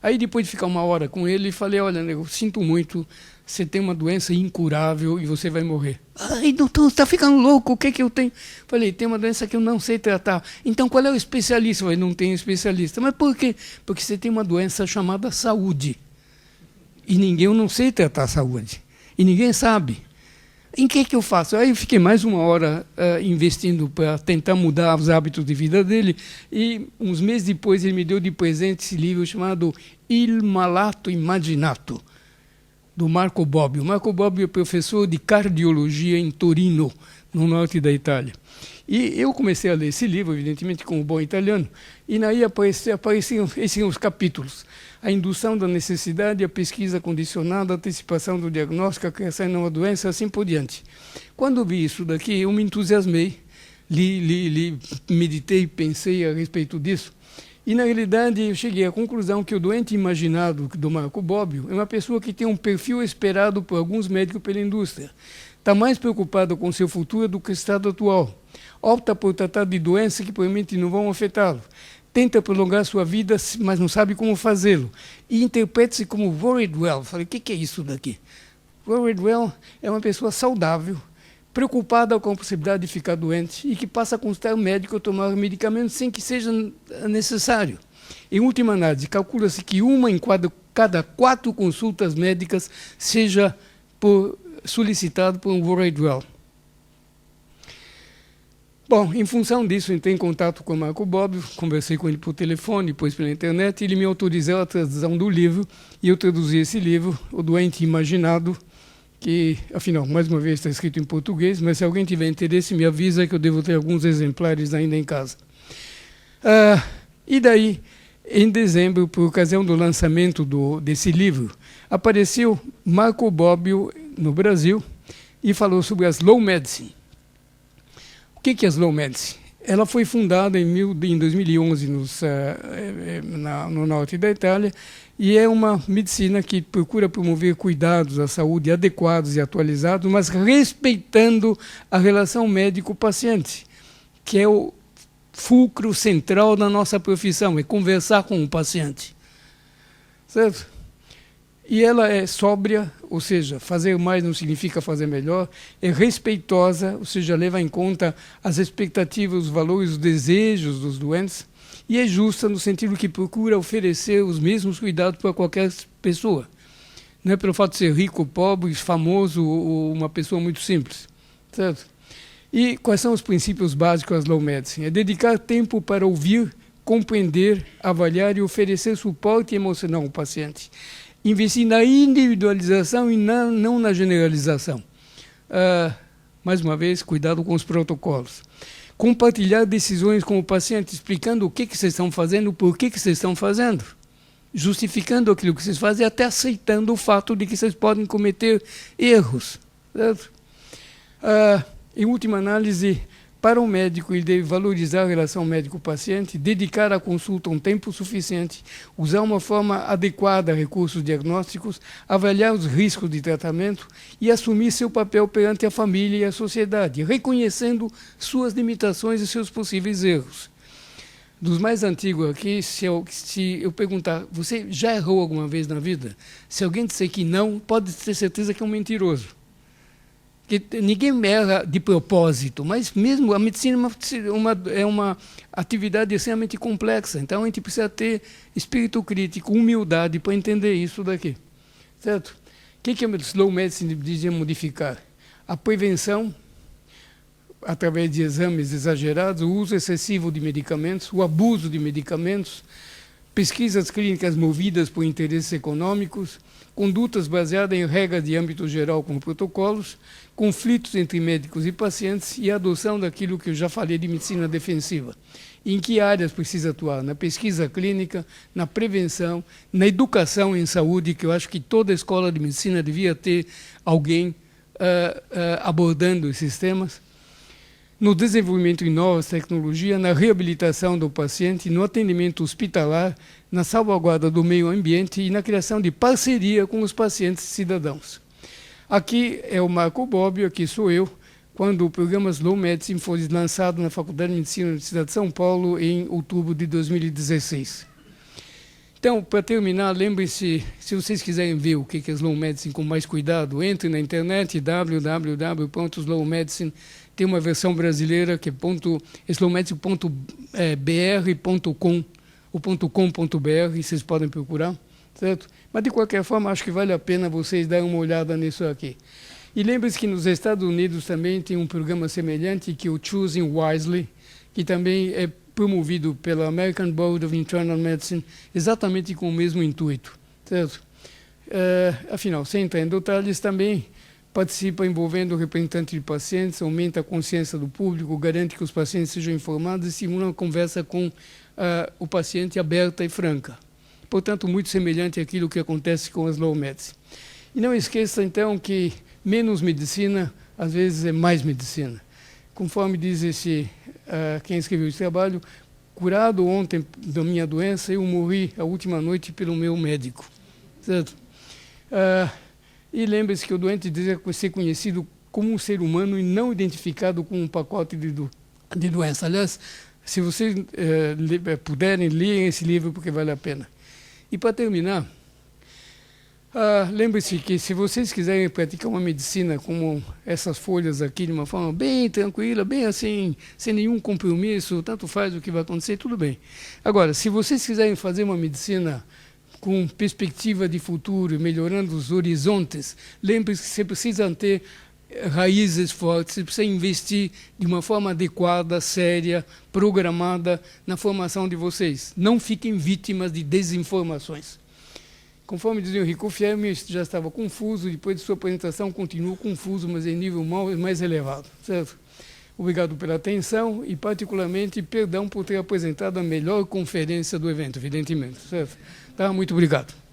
Aí depois de ficar uma hora com ele, falei, olha, eu sinto muito, você tem uma doença incurável e você vai morrer. Ai, doutor, você está ficando louco, o que que eu tenho? Falei, tem uma doença que eu não sei tratar. Então qual é o especialista? Eu falei, não tem especialista. Mas por quê? porque você tem uma doença chamada saúde. E eu não sei tratar a saúde. E ninguém sabe. Em que eu faço? Aí eu fiquei mais uma hora investindo para tentar mudar os hábitos de vida dele, e uns meses depois ele me deu de presente esse livro chamado Il Malato Immaginato, do Marco Bobbio. O Marco Bobbio é professor de cardiologia em Torino, no norte da Itália. E eu comecei a ler esse livro, evidentemente, como bom italiano, e aí apareciam esses os capítulos. A indução da necessidade, a pesquisa condicionada, a antecipação do diagnóstico, a criação de nova doença, assim por diante. Quando vi isso daqui, eu me entusiasmei, li, meditei, pensei a respeito disso, e na realidade eu cheguei à conclusão que o doente imaginado do Marco Bobbio é uma pessoa que tem um perfil esperado por alguns médicos pela indústria. Está mais preocupado com seu futuro do que o estado atual. Opta por tratar de doenças que provavelmente não vão afetá-lo. Tenta prolongar sua vida, mas não sabe como fazê-lo. E interpreta-se como worried well. Falei, o que é isso daqui? Roy Redwell é uma pessoa saudável, preocupada com a possibilidade de ficar doente e que passa a consultar o médico a tomar medicamentos sem que seja necessário. Em última análise, calcula-se que uma em cada 4 consultas médicas seja solicitado por um Roy Redwell. Bom, em função disso, entrei em contato com o Marco Bobbio, conversei com ele por telefone, depois pela internet, e ele me autorizou a tradução do livro, e eu traduzi esse livro, O Doente Imaginado, que, afinal, mais uma vez está escrito em português, mas se alguém tiver interesse, me avisa que eu devo ter alguns exemplares ainda em casa. E daí, em dezembro, por ocasião do lançamento desse livro, apareceu Marco Bobbio no Brasil e falou sobre a Slow Medicine. O que é a Slow Medicine? Ela foi fundada em 2011 no norte da Itália e é uma medicina que procura promover cuidados à saúde adequados e atualizados, mas respeitando a relação médico-paciente, que é o fulcro central da nossa profissão, é conversar com o paciente. Certo? E ela é sóbria, ou seja, fazer mais não significa fazer melhor, é respeitosa, ou seja, leva em conta as expectativas, os valores, os desejos dos doentes, e é justa no sentido que procura oferecer os mesmos cuidados para qualquer pessoa. Não é pelo fato de ser rico, pobre, famoso ou uma pessoa muito simples. Certo? E quais são os princípios básicos da Slow Medicine? É dedicar tempo para ouvir, compreender, avaliar e oferecer suporte emocional ao paciente. Investir na individualização e não na generalização. Mais uma vez, cuidado com os protocolos. Compartilhar decisões com o paciente, explicando o que vocês estão fazendo, por que vocês estão fazendo. Justificando aquilo que vocês fazem e até aceitando o fato de que vocês podem cometer erros. Certo? Em última análise, para o médico, ele deve valorizar a relação médico-paciente, dedicar à consulta um tempo suficiente, usar uma forma adequada a recursos diagnósticos, avaliar os riscos de tratamento e assumir seu papel perante a família e a sociedade, reconhecendo suas limitações e seus possíveis erros. Dos mais antigos aqui, se eu perguntar, você já errou alguma vez na vida? Se alguém disser que não, pode ter certeza que é um mentiroso. Que ninguém erra de propósito, mas mesmo a medicina é uma atividade extremamente complexa, então a gente precisa ter espírito crítico, humildade para entender isso daqui. Certo? O que a Slow Medicine dizia modificar? A prevenção, através de exames exagerados, o uso excessivo de medicamentos, o abuso de medicamentos, pesquisas clínicas movidas por interesses econômicos, condutas baseadas em regras de âmbito geral com protocolos, conflitos entre médicos e pacientes e a adoção daquilo que eu já falei de medicina defensiva. Em que áreas precisa atuar? Na pesquisa clínica, na prevenção, na educação em saúde, que eu acho que toda escola de medicina devia ter alguém abordando esses temas, no desenvolvimento de novas tecnologias, na reabilitação do paciente, no atendimento hospitalar, na salvaguarda do meio ambiente e na criação de parceria com os pacientes e cidadãos. Aqui é o Marco Bobbio, aqui sou eu, quando o programa Slow Medicine foi lançado na Faculdade de Medicina da Universidade de São Paulo em outubro de 2016. Então, para terminar, lembre-se, se vocês quiserem ver o que é Slow Medicine com mais cuidado, entre na internet, www.slowmedicine. Tem uma versão brasileira que é slowmedicine.br.com ou .com.br, vocês podem procurar, certo? Mas, de qualquer forma, acho que vale a pena vocês darem uma olhada nisso aqui. E lembre-se que nos Estados Unidos também tem um programa semelhante, que é o Choosing Wisely, que também é promovido pela American Board of Internal Medicine, exatamente com o mesmo intuito, certo? Afinal, sem entrar em detalhes, também participa envolvendo o representante de pacientes, aumenta a consciência do público, garante que os pacientes sejam informados e estimula uma conversa com o paciente aberta e franca. Portanto, muito semelhante àquilo que acontece com as Slow Medicine. E não esqueça, então, que menos medicina, às vezes, é mais medicina. Conforme diz quem escreveu esse trabalho, curado ontem da minha doença, eu morri a última noite pelo meu médico. Certo? E lembre-se que o doente deve ser conhecido como um ser humano e não identificado com um pacote de doença. Aliás, se vocês puderem, leiam esse livro porque vale a pena. E para terminar, Lembre-se que se vocês quiserem praticar uma medicina como essas folhas aqui, de uma forma bem tranquila, bem assim, sem nenhum compromisso, tanto faz o que vai acontecer, tudo bem. Agora, se vocês quiserem fazer uma medicina com perspectiva de futuro, melhorando os horizontes, lembre-se que você precisa ter raízes fortes, você precisa investir de uma forma adequada, séria, programada na formação de vocês. Não fiquem vítimas de desinformações. Conforme dizia o Rico Fermi, já estava confuso, depois de sua apresentação continuou confuso, mas em nível mais elevado. Certo? Obrigado pela atenção e, particularmente, perdão por ter apresentado a melhor conferência do evento, evidentemente. Certo? Tá? Muito obrigado.